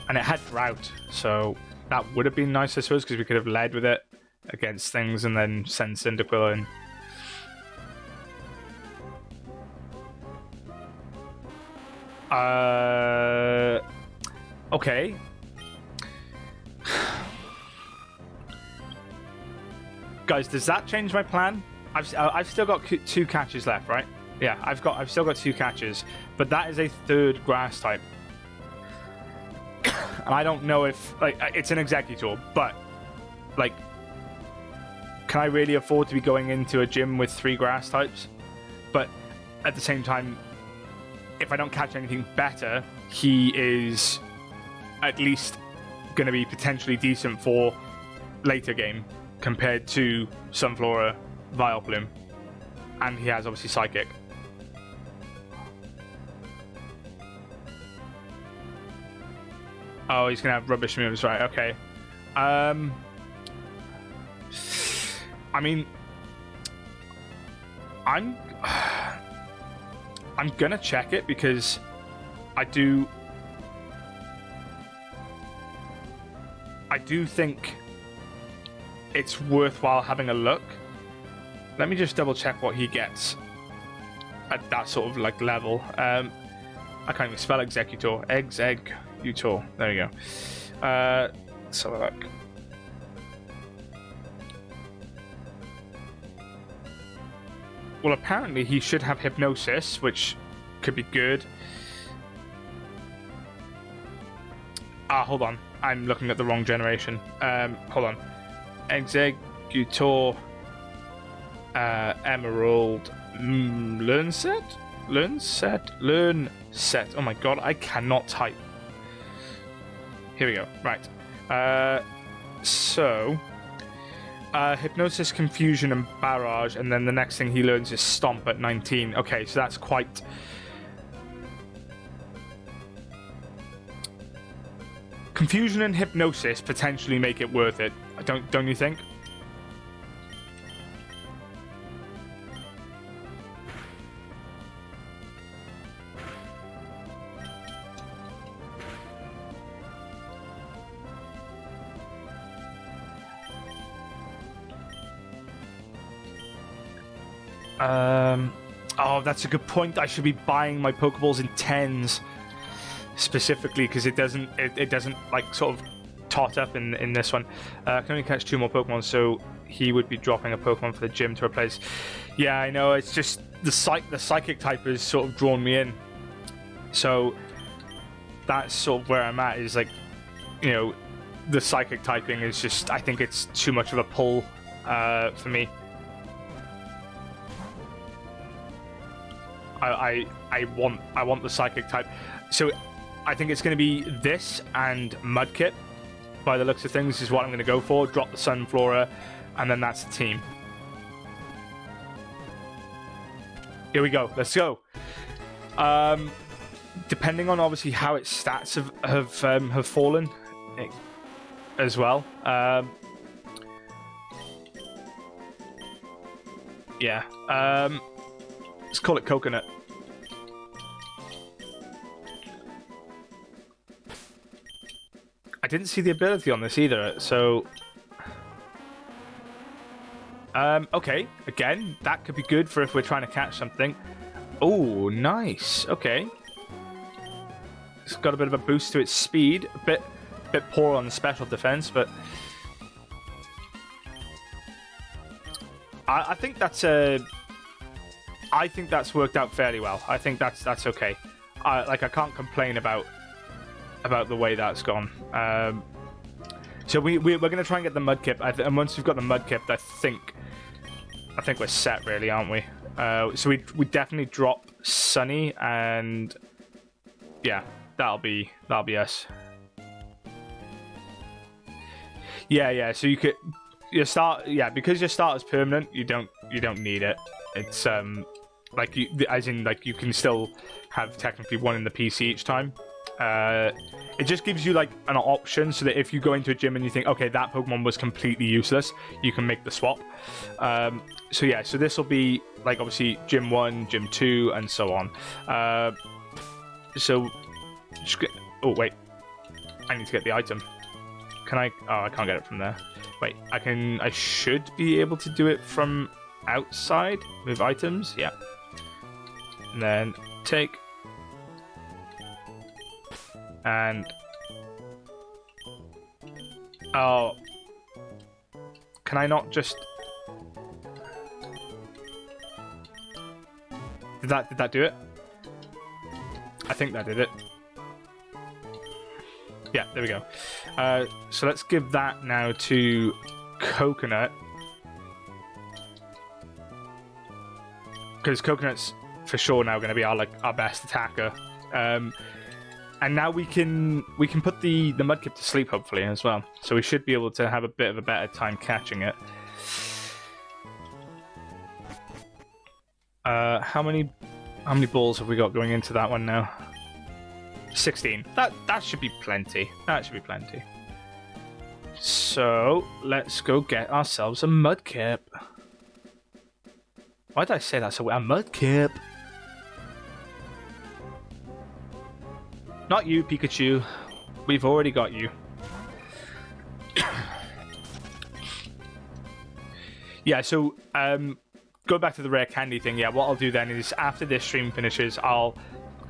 and it had Drought, so that would have been nice, I suppose, because we could have led with it against things and then send Cyndaquil in. Okay. Guys, does that change my plan? I've still got 2 catches left, right? Yeah, I've still got 2 catches, but that is a 3rd grass type, and I don't know if like it's an executor, but like, can I really afford to be going into a gym with 3 grass types? But at the same time, if I don't catch anything better, he is at least going to be potentially decent for later game compared to Sunflora, Vileplume, and he has obviously Psychic. Oh, he's gonna have rubbish moves, right? Okay. I mean, I'm gonna check it because I do think it's worthwhile having a look. Let me just double check what he gets at that sort of like level. I can't even spell executor. Executor. There you go. Let's have a look. Well, apparently he should have hypnosis, which could be good. Hold on. I'm looking at the wrong generation. Hold on. Executor, Emerald, Learn set. Oh my god, I cannot type. Here we go. Right. Hypnosis, Confusion, and Barrage, and then the next thing he learns is Stomp at 19. Okay, so that's quite... Confusion and Hypnosis potentially make it worth it. Don't you think? Oh, that's a good point. I should be buying my Pokeballs in 10s specifically because it doesn't like sort of tot up in this one. I can only catch 2 more Pokemon, so he would be dropping a Pokemon for the gym to replace. Yeah, I know. It's just the Psychic type has sort of drawn me in. So that's sort of where I'm at. Is like, you know, the Psychic typing is just, I think it's too much of a pull for me. I want the Psychic type. So I think it's going to be this and Mudkip. By the looks of things, is what I'm going to go for. Drop the Sunflora, and then that's the team. Here we go. Let's go. Depending on obviously how its stats have fallen, as well. Yeah. Let's call it Coconut. I didn't see the ability on this either, so... okay, again, that could be good for if we're trying to catch something. Oh, nice. Okay. It's got a bit of a boost to its speed. A bit poor on the special defense, but... I think that's I think that's worked out fairly well. I think that's okay. I can't complain about the way that's gone. So we're going to try and get the Mudkip, and once we've got the Mudkip, I think we're set, really, aren't we? So we definitely drop Sunny, and yeah, that'll be us. Yeah. So because your start is permanent, you don't need it. It's like you can still have technically one in the PC each time. It just gives you like an option so that if you go into a gym and you think, okay, that Pokemon was completely useless, you can make the swap. So this will be like obviously Gym 1, Gym 2, and so on. Oh wait, I need to get the item. Can I? Oh, I can't get it from there. Wait, I should be able to do it from outside with items. Yeah. And then take. And oh, can I not just Did that do it? I think that did it. Yeah, there we go. So let's give that now to Coconut. Because Coconut's for sure now going to be our best attacker. And now we can put the Mudkip to sleep, hopefully, as well. So we should be able to have a bit of a better time catching it. How many balls have we got going into that one now? 16. That should be plenty. That should be plenty. So let's go get ourselves a Mudkip. Why did I say that? So a Mudkip. Not you, Pikachu. We've already got you. Yeah, so go back to the rare candy thing. Yeah, what I'll do then is after this stream finishes,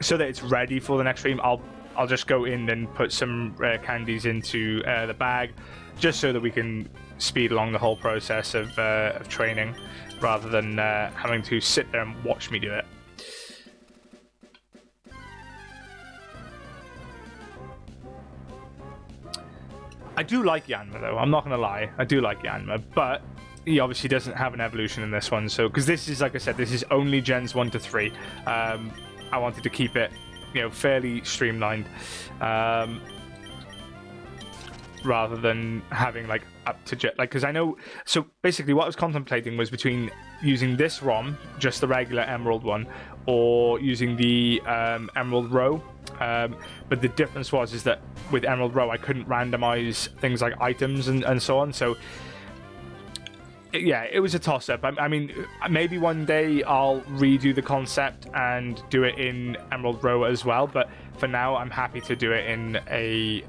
so that it's ready for the next stream, I'll just go in and put some rare candies into the bag, just so that we can speed along the whole process of training, rather than having to sit there and watch me do it. I do like Yanma, though. I'm not going to lie. I do like Yanma, but he obviously doesn't have an evolution in this one. So, because this is, like I said, this is only gens 1 to 3. I wanted to keep it, fairly streamlined, rather than having up to because I know. So basically, what I was contemplating was between using this ROM, just the regular Emerald one, or using the Emerald Row. But the difference is that with Emerald Row, I couldn't randomize things like items and so on. So yeah, it was a toss-up. I mean, maybe one day I'll redo the concept and do it in Emerald Row as well. But for now, I'm happy to do it in a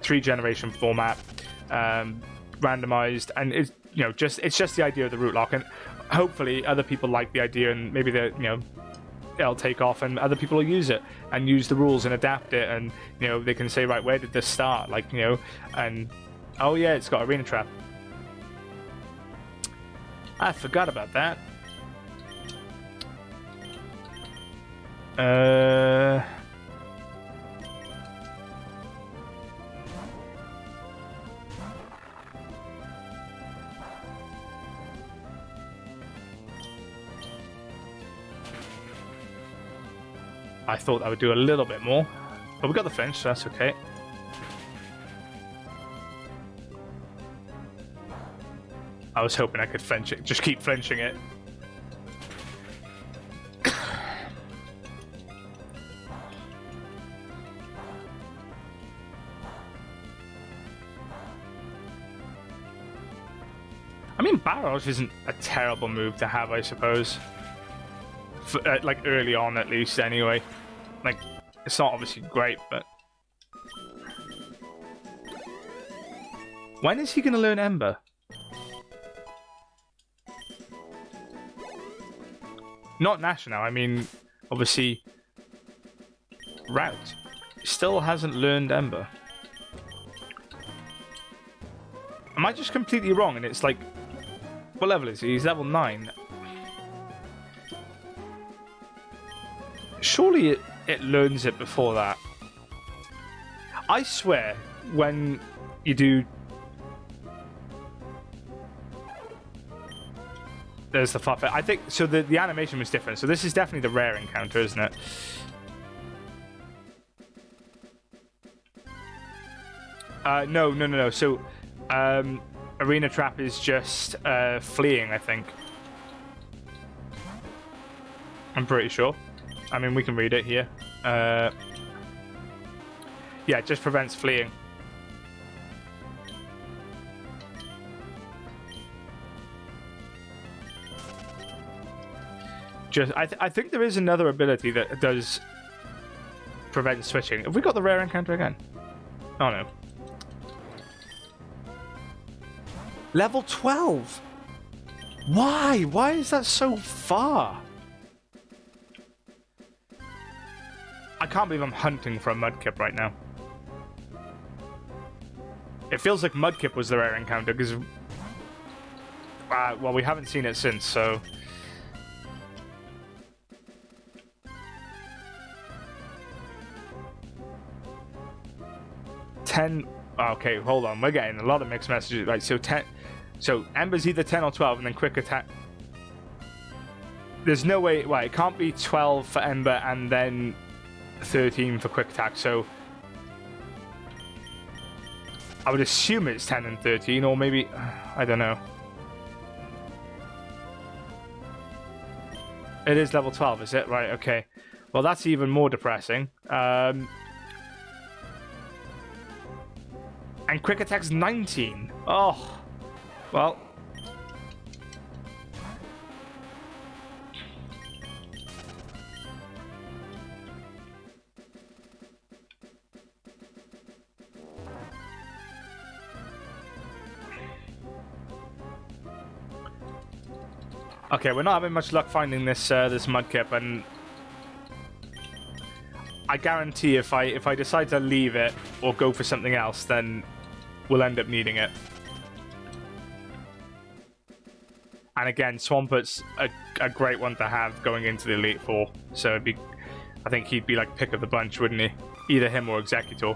3-generation format, randomized, and it's it's just the idea of the RouteLocke, and hopefully other people like the idea, and maybe it'll take off, and other people will use it and use the rules and adapt it, and they can say, right, where did this start? And oh yeah, it's got arena trap. I forgot about that. I thought I would do a little bit more, but we got the flinch, so that's okay. I was hoping I could flinch it, just keep flinching it. I mean, Barrage isn't a terrible move to have, I suppose. For, early on, at least, anyway. It's not obviously great, but... When is he going to learn Ember? Not National, I mean, obviously... Route. Still hasn't learned Ember. Am I just completely wrong? And it's what level is he? He's level 9. Surely it learns it before that. I swear, when you do... There's the flop. I think... So the animation was different. So this is definitely the rare encounter, isn't it? No. So, Arena Trap is just fleeing, I think. I'm pretty sure. I mean, we can read it here. Yeah, it just prevents fleeing. I think there is another ability that does prevent switching. Have we got the rare encounter again? Oh no. Level 12! Why? Why is that so far? I can't believe I'm hunting for a Mudkip right now. It feels like Mudkip was the rare encounter, because... well, we haven't seen it since, so... 10. Okay, hold on. We're getting a lot of mixed messages. Right, so 10. So Ember's either 10 or 12, and then quick attack. There's no way. Well, it can't be 12 for Ember and then 13 for quick attack. So I would assume it's 10 and 13, or maybe I don't know. It is level 12, is it? Right. Okay. Well, that's even more depressing. And quick attack's 19. Oh, well. Okay, we're not having much luck finding this this mudkip, and I guarantee if I decide to leave it or go for something else, then we'll end up needing it. And again, Swampert's a great one to have going into the Elite Four. So it'd be, I think he'd be like pick of the bunch, wouldn't he? Either him or Executor.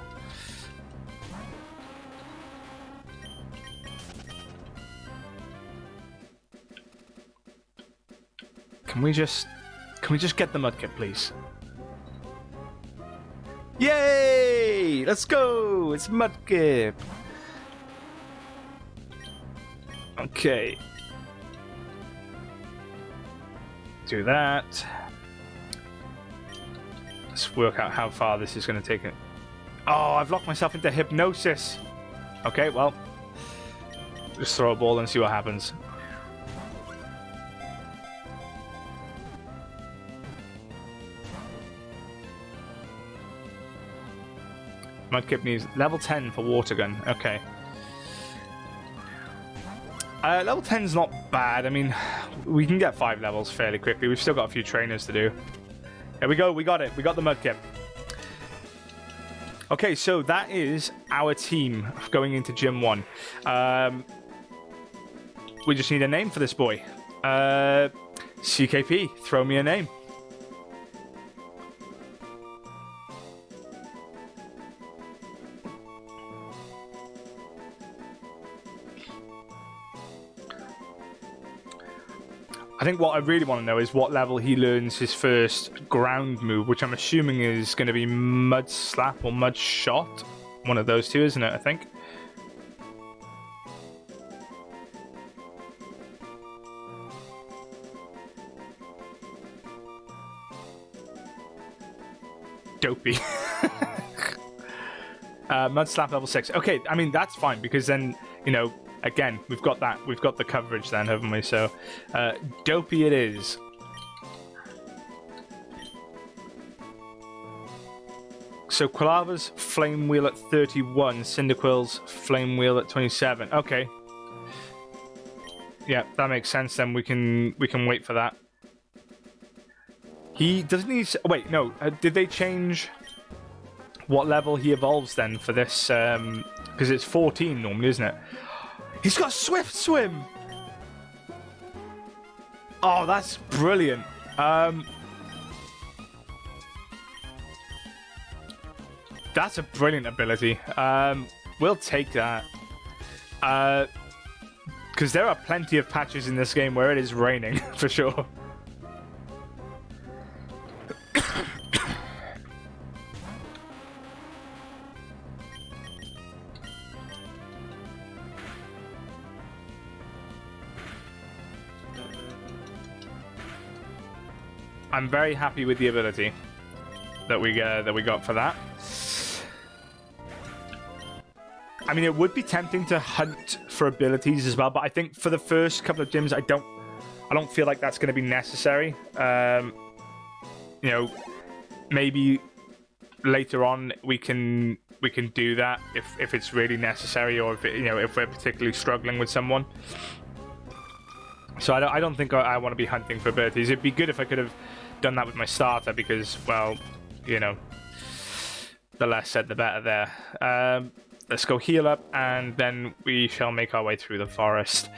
Can we just get the mudkip, please? Yay! Let's go! It's mudkip. Okay. Do that. Let's work out how far this is going to take it. Oh, I've locked myself into hypnosis. Okay, well, just throw a ball and see what happens. Mudkip needs level 10 for water gun. Okay. Level 10's not bad. I mean, we can get 5 levels fairly quickly. We've still got a few trainers to do. There we go. We got it. We got the Mudkip. Okay, so that is our team going into Gym 1. We just need a name for this boy. CKP, throw me a name. I think what I really want to know is what level he learns his first ground move, which I'm assuming is going to be Mud Slap or Mud Shot. One of those two, isn't it, I think? Dopey. Mud Slap level 6. Okay, I mean, that's fine, because then, you know, again, we've got that. We've got the coverage then, haven't we? So, Dopey it is. So, Quilava's Flame Wheel at 31. Cyndaquil's Flame Wheel at 27. Okay. Yeah, that makes sense then. We can wait for that. He doesn't he... Wait, no. Did they change what level he evolves then for this? Because it's 14 normally, isn't it? He's got Swift Swim! Oh, that's brilliant. That's a brilliant ability. We'll take that. Because there are plenty of patches in this game where it is raining, for sure. I'm very happy with the ability that we got for that. I mean, it would be tempting to hunt for abilities as well, but I think for the first couple of gyms, I don't feel like that's going to be necessary. You know, maybe later on we can do that if it's really necessary, or if if we're particularly struggling with someone. So I don't think I want to be hunting for abilities. It'd be good if I could have done that with my starter, because, well, you know, the less said the better there. Let's go heal up, and then we shall make our way through the forest.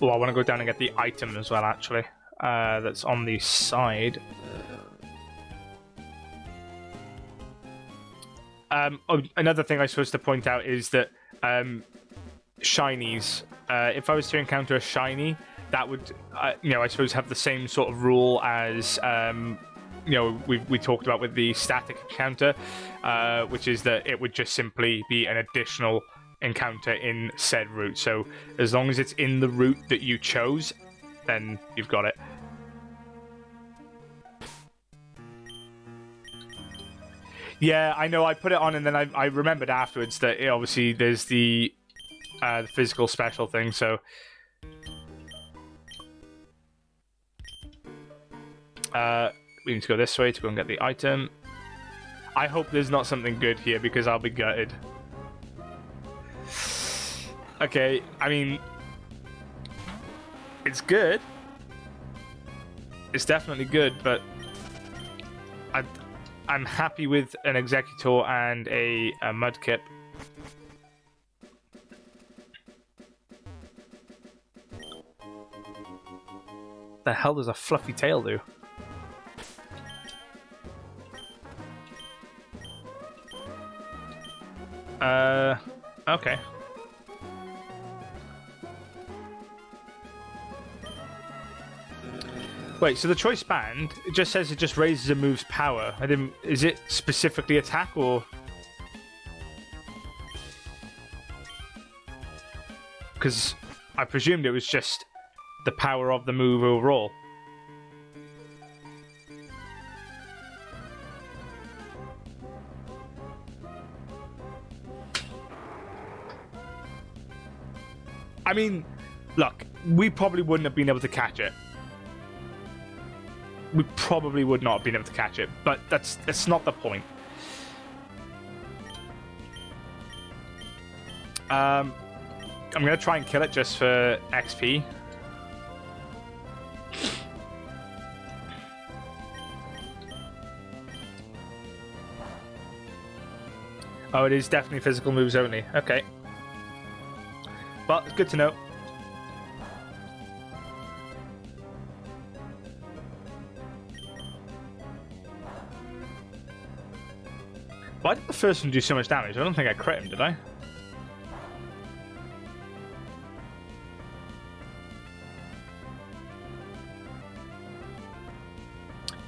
Oh, I want to go down and get the item as well, actually. That's on the side. Another thing I'm supposed to point out is that shinies. If I was to encounter a shiny, that would, I suppose have the same sort of rule as, we talked about with the static encounter, which is that it would just simply be an additional encounter in said route. So as long as it's in the route that you chose, then you've got it. Yeah, I know. I put it on, and then I remembered afterwards that obviously there's the physical special thing. So we need to go this way to go and get the item. I hope there's not something good here because I'll be gutted. Okay, I mean, it's good. It's definitely good, but I'm happy with an Executor and a Mudkip. The hell does a fluffy tail do? Okay. Wait, so the choice band, it just says it just raises a move's power. Is it specifically attack or? Because I presumed it was just the power of the move overall. I mean, look, we probably wouldn't have been able to catch it. We probably would not have been able to catch it, but that's not the point. I'm gonna try and kill it just for XP. Oh, it is definitely physical moves only. Okay. Well, it's good to know. Why did the first one do so much damage? I don't think I crit him, did I?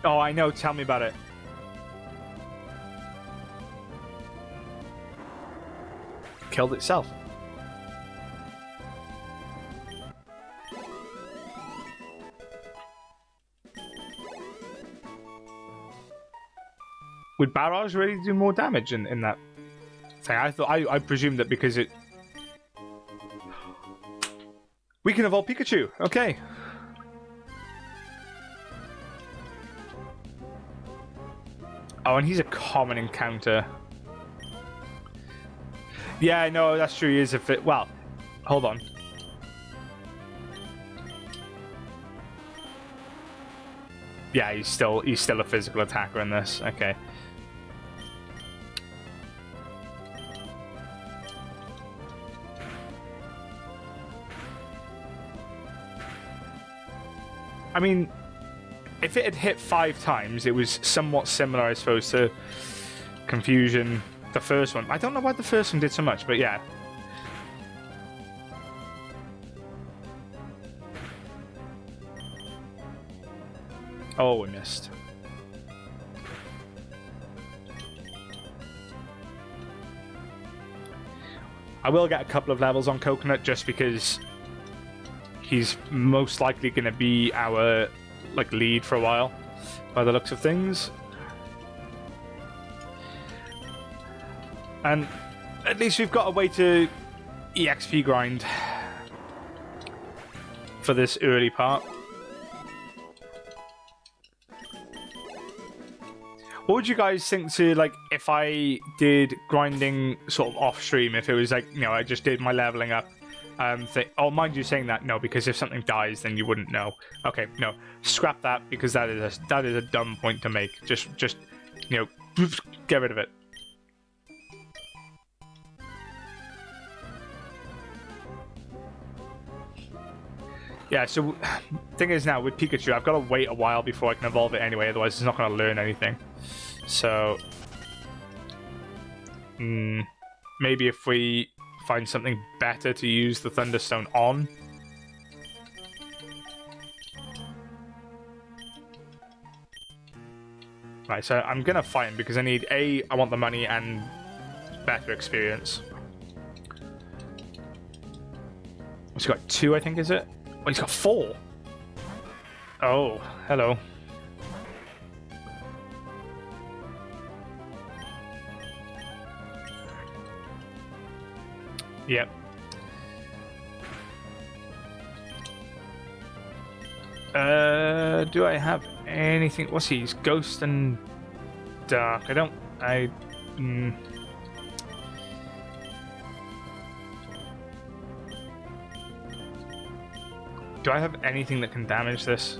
Oh, I know. Tell me about it. Killed itself. Would Barrage really do more damage in that thing? I presumed that because it... We can evolve Pikachu. Okay. Oh, and he's a common encounter. Yeah, no, that's true. He is a fit. Well, hold on. Yeah, he's still a physical attacker in this. Okay. I mean, if it had hit 5 times, it was somewhat similar, I suppose, to Confusion, the first one. I don't know why the first one did so much, but yeah. Oh, we missed. I will get a couple of levels on Coconut just because he's most likely going to be our lead for a while, by the looks of things. And at least we've got a way to EXP grind for this early part. What would you guys think to, if I did grinding sort of off stream, if it was I just did my leveling up oh, mind you saying that, no, because if something dies, then you wouldn't know. Okay, no, scrap that, because that is a dumb point to make. Just get rid of it. Yeah, so thing is now with Pikachu, I've got to wait a while before I can evolve it anyway, otherwise it's not going to learn anything. So maybe if we find something better to use the Thunderstone on. Right, so I'm going to fight him because I need I want the money and better experience. What's he got? 2, I think, is it? Oh, he's got 4. Oh, hello. Yep. Do I have anything? What's he? He's Ghost and Dark. Do I have anything that can damage this?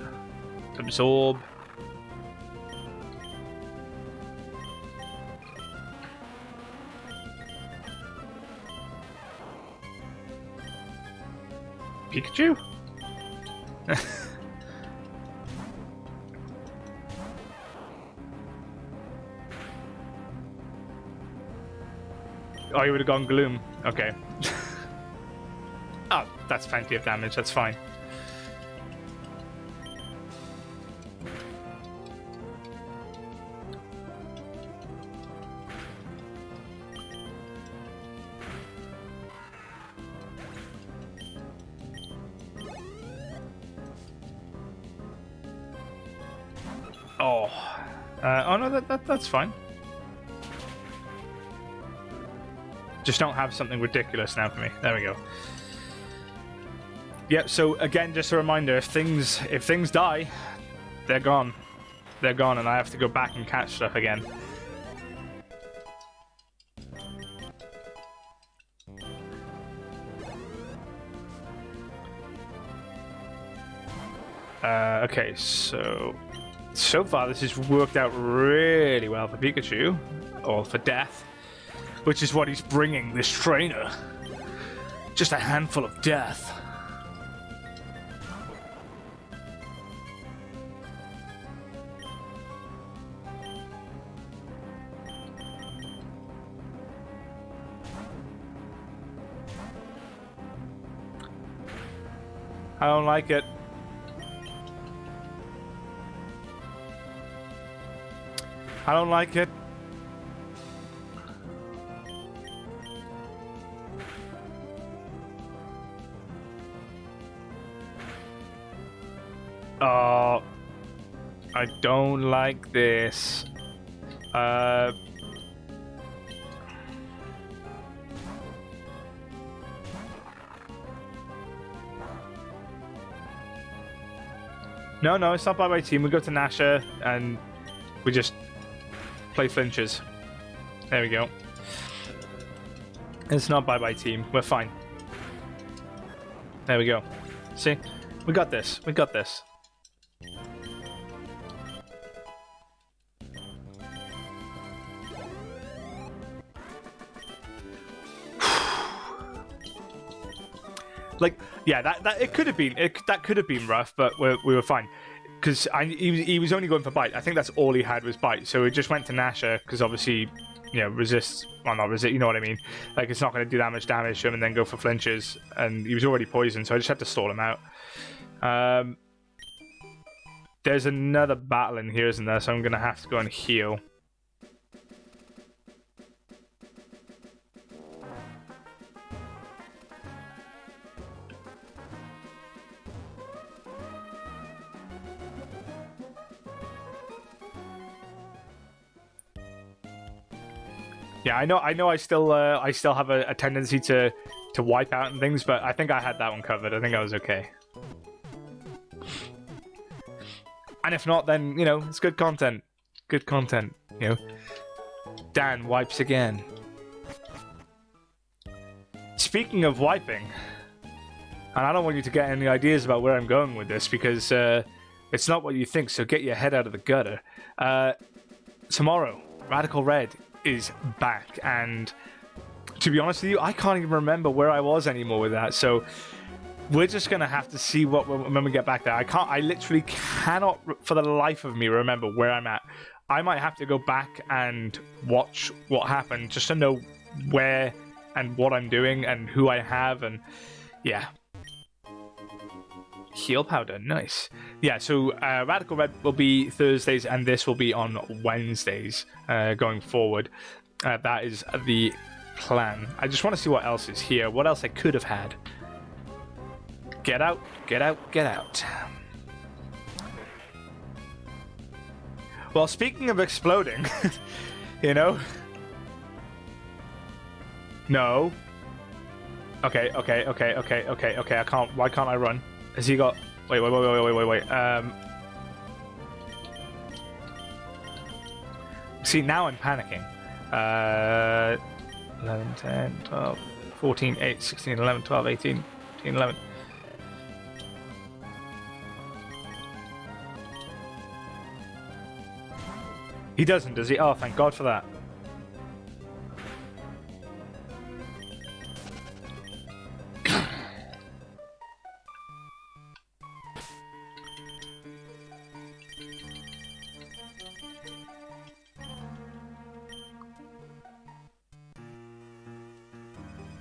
Absorb. Pikachu? Oh, you would have gone Gloom. Okay. Oh, that's plenty of damage. That's fine. Oh no, that's fine. Just don't have something ridiculous now for me. There we go. Yep. So again, just a reminder: if things die, they're gone. They're gone, and I have to go back and catch stuff again. Okay, so far this has worked out really well for Pikachu, or for Death, which is what he's bringing this trainer. Just a handful of death. I don't like it. I don't like it. Oh, I don't like this. No, it's not by my team. We go to Nasha and we just play flinches. There we go. It's not by my team. We're fine. There we go. See? We got this. We got this. Like, yeah, that it could have been that could have been rough, but we were fine because he was only going for bite. I think that's all he had was bite, so it just went to Nasha because obviously, you know, resist. Well, not resist. You know what I mean? Like, it's not going to do damage to him and then go for flinches, and he was already poisoned, so I just had to stall him out. There's another battle in here, isn't there? So I'm going to have to go and heal. Yeah, I know. I still have a tendency to wipe out and things, but I think I had that one covered. I think I was okay. And if not, then, you know, it's good content. Good content, you know. Dan wipes again. Speaking of wiping, and I don't want you to get any ideas about where I'm going with this because it's not what you think. So get your head out of the gutter. Tomorrow, Radical Red is back, and to be honest with you, I can't even remember where I was anymore with that. So We're just gonna have to see when we get back there. I literally cannot, for the life of me, remember where I'm at. I might have to go back and watch what happened just to know where and what I'm doing and who I have, and yeah. Heal powder, nice. Yeah, so Radical Red will be Thursdays, and this will be on Wednesdays going forward. That is the plan. I just want to see what else is here. What else I could have had. Get out, get out, get out. Well, speaking of exploding, you know? No. Okay, I can't, why can't I run? Has he got, wait. See, now I'm panicking. 11, 10, 12, 14, 8, 16, 11, 12, 18, 18, 11. He doesn't, does he? Oh, thank God for that.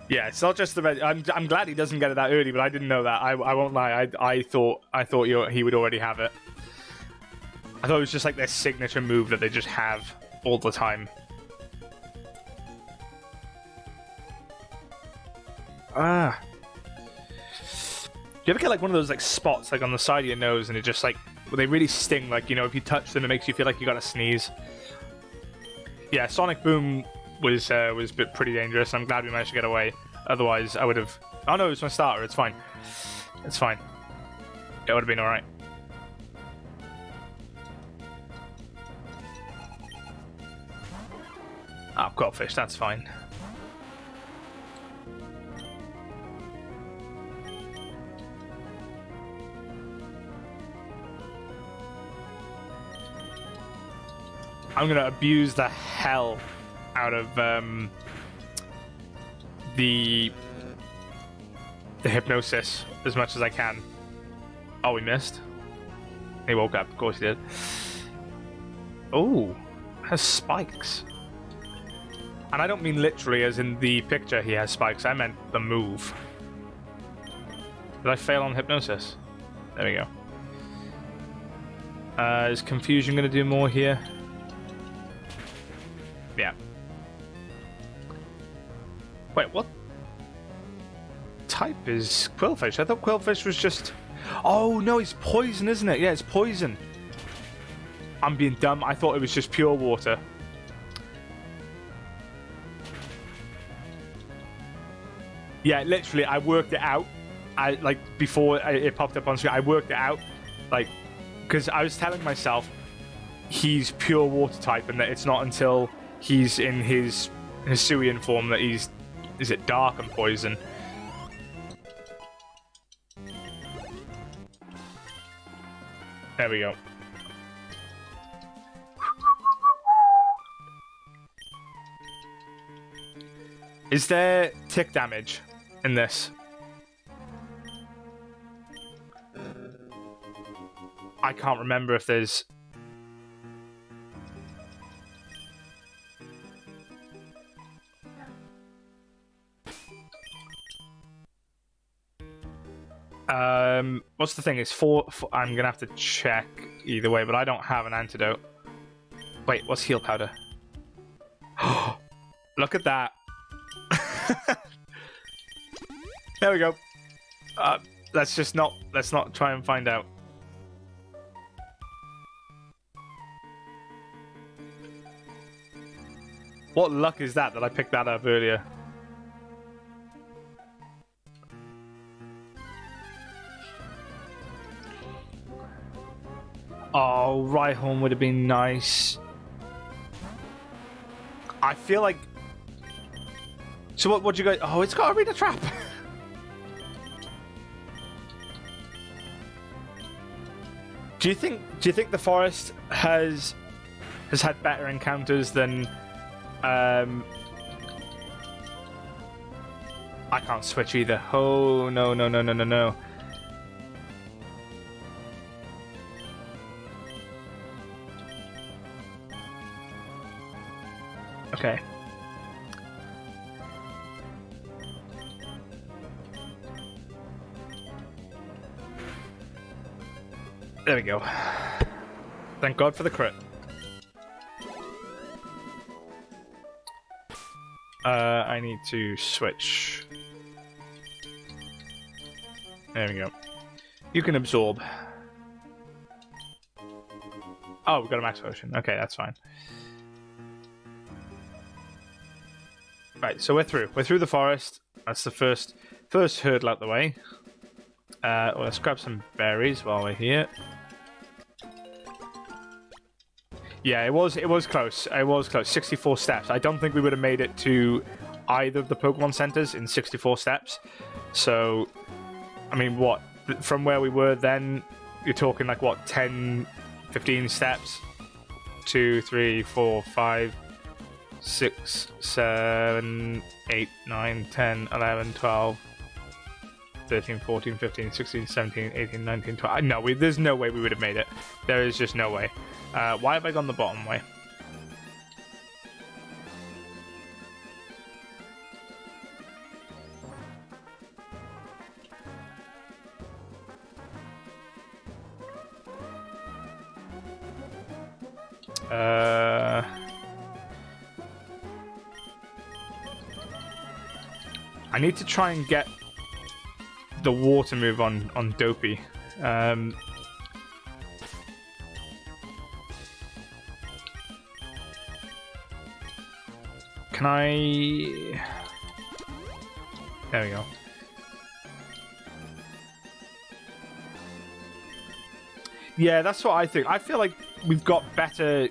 Yeah, it's not just the red. I'm glad he doesn't get it that early, but I didn't know that. I won't lie. I thought he would already have it. I thought it was just like their signature move that they just have all the time. Ah. Do you ever get like one of those like spots like on the side of your nose, and it just like they really sting? Like, you know, if you touch them, it makes you feel like you got to sneeze. Yeah, Sonic Boom was pretty dangerous. I'm glad we managed to get away. Otherwise, I would have. Oh no, it's my starter. It's fine. It's fine. It would have been all right. Ah, Quillfish. That's fine. I'm gonna abuse the hell out of the hypnosis as much as I can. Oh, we missed. He woke up. Of course he did. Oh, has spikes. And I don't mean literally as in the picture he has spikes. I meant the move. Did I fail on hypnosis? There we go. Is confusion going to do more here? Yeah. Wait, what type is Quillfish? I thought Quillfish was just... Oh, no, it's poison, isn't it? Yeah, it's poison. I'm being dumb. I thought it was just pure water. Yeah, literally, I worked it out. Before it popped up on screen, I worked it out. Like, because I was telling myself he's pure water type, and that it's not until he's in his Hisuian form that he's... Is it dark and poison? There we go. Is there tick damage in this? I can't remember if there's... What's the thing? It's four. I'm gonna have to check either way, but I don't have an antidote. Wait, what's heal powder? Look at that. There we go. Let's not try and find out. What luck is that I picked that up earlier? Oh, Rhyhorn would have been nice. I feel like... So what do you guys... Oh, it's got to read a trap. Do you think the forest has had better encounters than I can't switch either. Oh, no, no, no, no, no, no. Okay. There we go. Thank God for the crit. I need to switch. There we go. You can absorb. Oh, we've got a max potion. Okay, that's fine. Right, so we're through. We're through the forest. That's the first hurdle out the way. Well, let's grab some berries while we're here. Yeah, it was close. It was close. 64 steps. I don't think we would have made it to either of the Pokemon centers in 64 steps. So, I mean, what? From where we were then, you're talking like, what, 10, 15 steps? 2, 3, 4, 5, 6, 7, 8, 9, 10, 11, 12, 13, 14, 15, 16, 17, 18, 19, 20. No, there's no way we would have made it. There is just no way. Why have I gone the bottom way? I need to try and get the water move on Dopey. Can I... There we go. Yeah, that's what I think. I feel like we've got better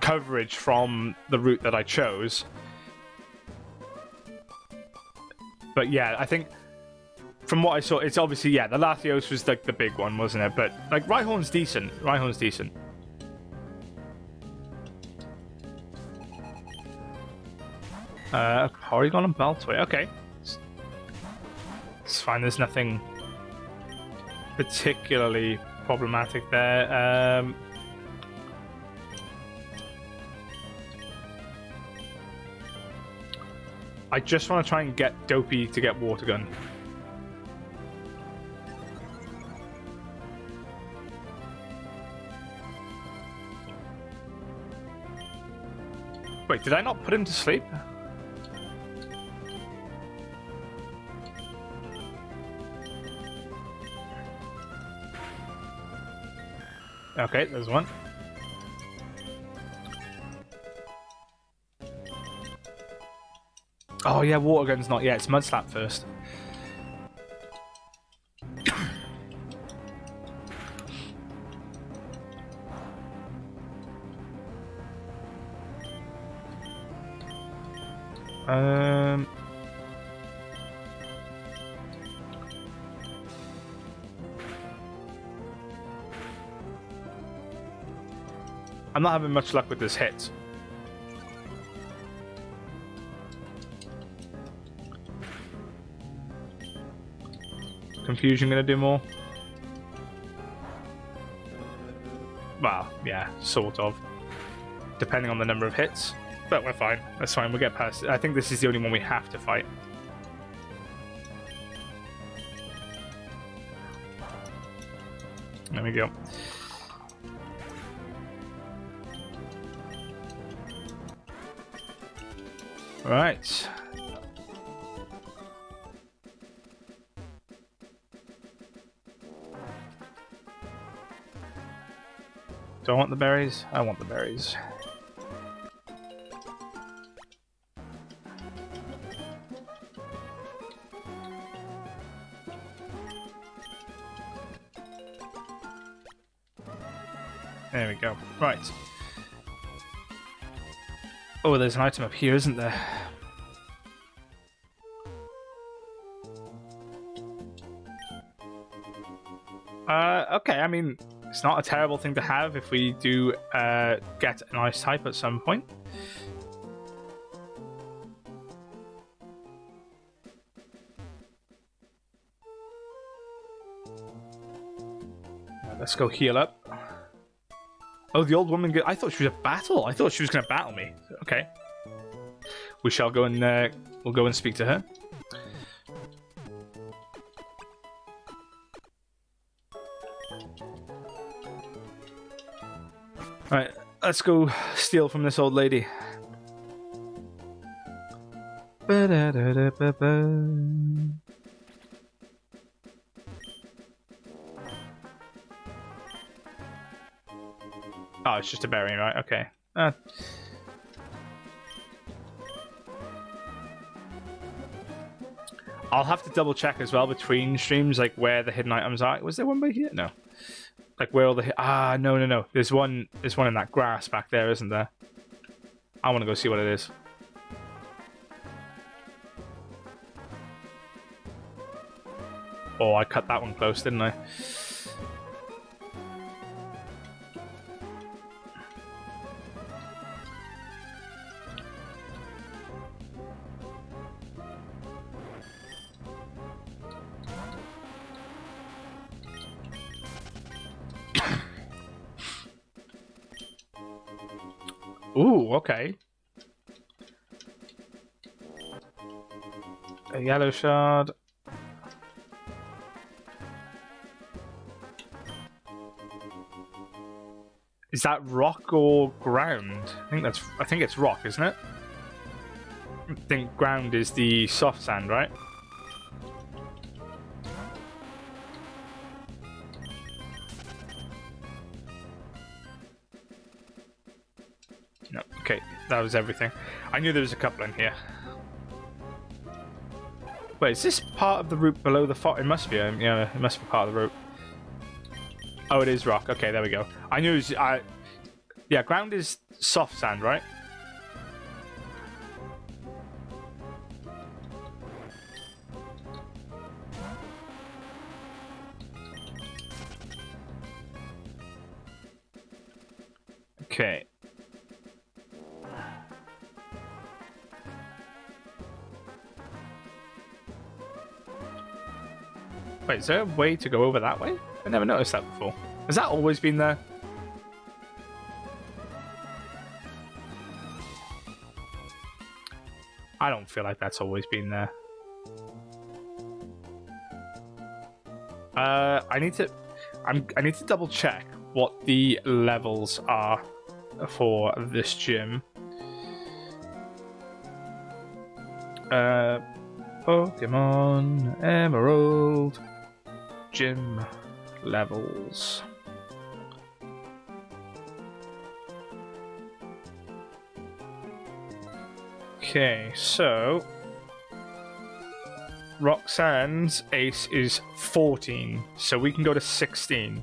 coverage from the route that I chose. But yeah, I think from what I saw, it's obviously, yeah, the Latios was like the big one, wasn't it? But like Rhyhorn's decent. Rhyhorn's decent. Porygon and Beltway. Okay. It's fine. There's nothing particularly problematic there. I just want to try and get Dopey to get Water Gun. Wait, did I not put him to sleep? Okay, there's one. Oh yeah, Water Gun's not yet. It's Mud Slap first. I'm not having much luck with this hit. Confusion gonna do more? Well, yeah, sort of. Depending on the number of hits. But we're fine. That's fine. We'll get past it. I think this is the only one we have to fight. There we go. Right. Do I want the berries? I want the berries. There we go. Right. Oh, there's an item up here, isn't there? Okay, I mean, it's not a terrible thing to have if we do get an ice type at some point. Let's go heal up. Oh, the old woman. I thought she was a battle. I thought she was going to battle me. Okay. We shall go and we'll go and speak to her. All right, let's go steal from this old lady. Oh, it's just a berry, right? Okay. I'll have to double check as well between streams, like where the hidden items are. Was there one by here? No. Like where all the no. There's one in that grass back there, isn't there? I want to go see what it is. Oh, I cut that one close, didn't I? Ooh, okay. A yellow shard. Is that rock or ground? I think it's rock, isn't it? I think ground is the soft sand, right? No, okay, that was everything. I knew there was a couple in here. Wait, is this part of the route below the fort? It must be, yeah, it must be part of the route. Oh, it is rock. Okay, there we go. I knew it was... Yeah, ground is soft sand, right? Okay. Wait, is there a way to go over that way? I never noticed that before. Has that always been there? I don't feel like that's always been there. I need to double check what the levels are for this gym. Pokemon Emerald gym levels. Okay, so Roxanne's ace is 14, so we can go to 16.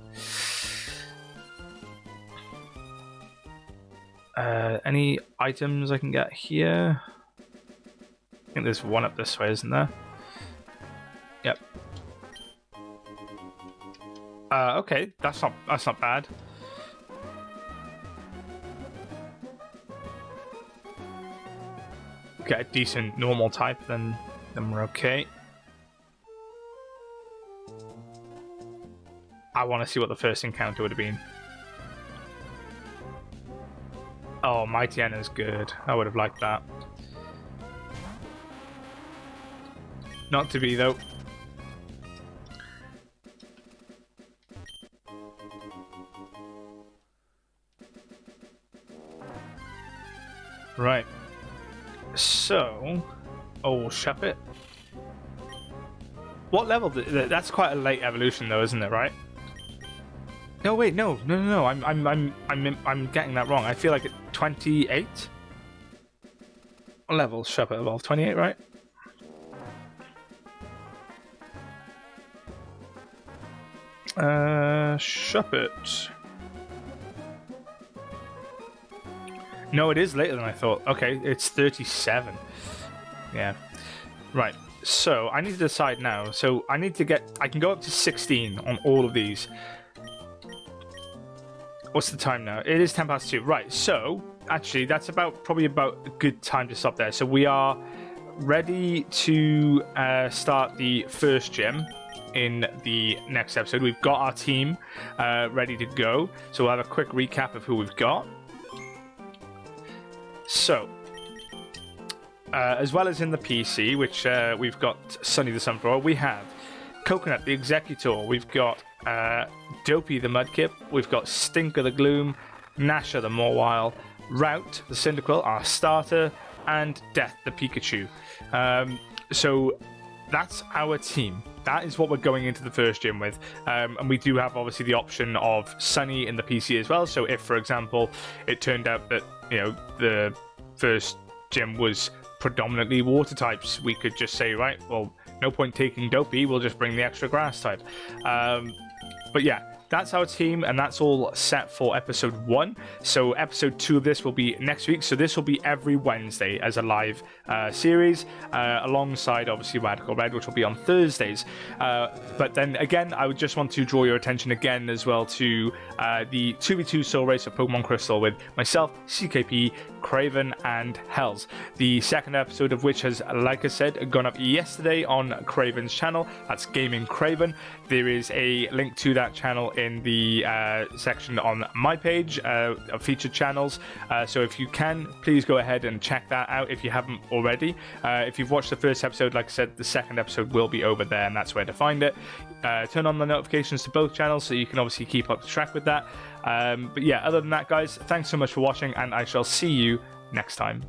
Any items I can get here? I think there's one up this way, isn't there? Yep. Okay, that's not bad. Get a decent normal type, then we're okay. I want to see what the first encounter would have been. Oh, Mighty N is good. I would have liked that. Not to be, though. Right. So... Oh, Shuppet. What level? That's quite a late evolution, though, isn't it? Right? No, wait, no. I'm getting that wrong. I feel like 28. What level Shuppet evolved? 28, right? Shuppet. No, it is later than I thought. Okay, it's 37. Yeah. Right. So, I need to decide now. So, I can go up to 16 on all of these. What's the time now? It is 10 past 2. Right, so, actually, that's probably about a good time to stop there. So, we are ready to start the first gym in the next episode. We've got our team ready to go. So we'll have a quick recap of who we've got. So, as well as in the PC, which we've got Sunny the Sunflower, we have Coconut the Executor, we've got Dopey the Mudkip, we've got Stinker the Gloom, Nasher the Mawile, Route the Cyndaquil, our starter, and Death the Pikachu. So that's our team. That is what we're going into the first gym with. And we do have obviously the option of Sunny in the PC as well. So if, for example, it turned out that, the first gym was predominantly water types, we could just say, right, well, no point taking Dopey, we'll just bring the extra grass type. But yeah, that's our team, and that's all set for episode 1. So episode 2 of this will be next week. So this will be every Wednesday as a live series, alongside obviously Radical Red, which will be on Thursdays. But then again, I would just want to draw your attention again as well to the 2v2 soul race of Pokemon Crystal with myself, CKP, Craven, and Hells. The second episode of which has, like I said, gone up yesterday on Craven's channel. That's Gaming Craven. There is a link to that channel in the section on my page of featured channels. So if you can, please go ahead and check that out if you haven't already. If you've watched the first episode, like I said, the second episode will be over there, and that's where to find it. Turn on the notifications to both channels so you can obviously keep up to track with that. But yeah, other than that, guys, thanks so much for watching, and I shall see you next time.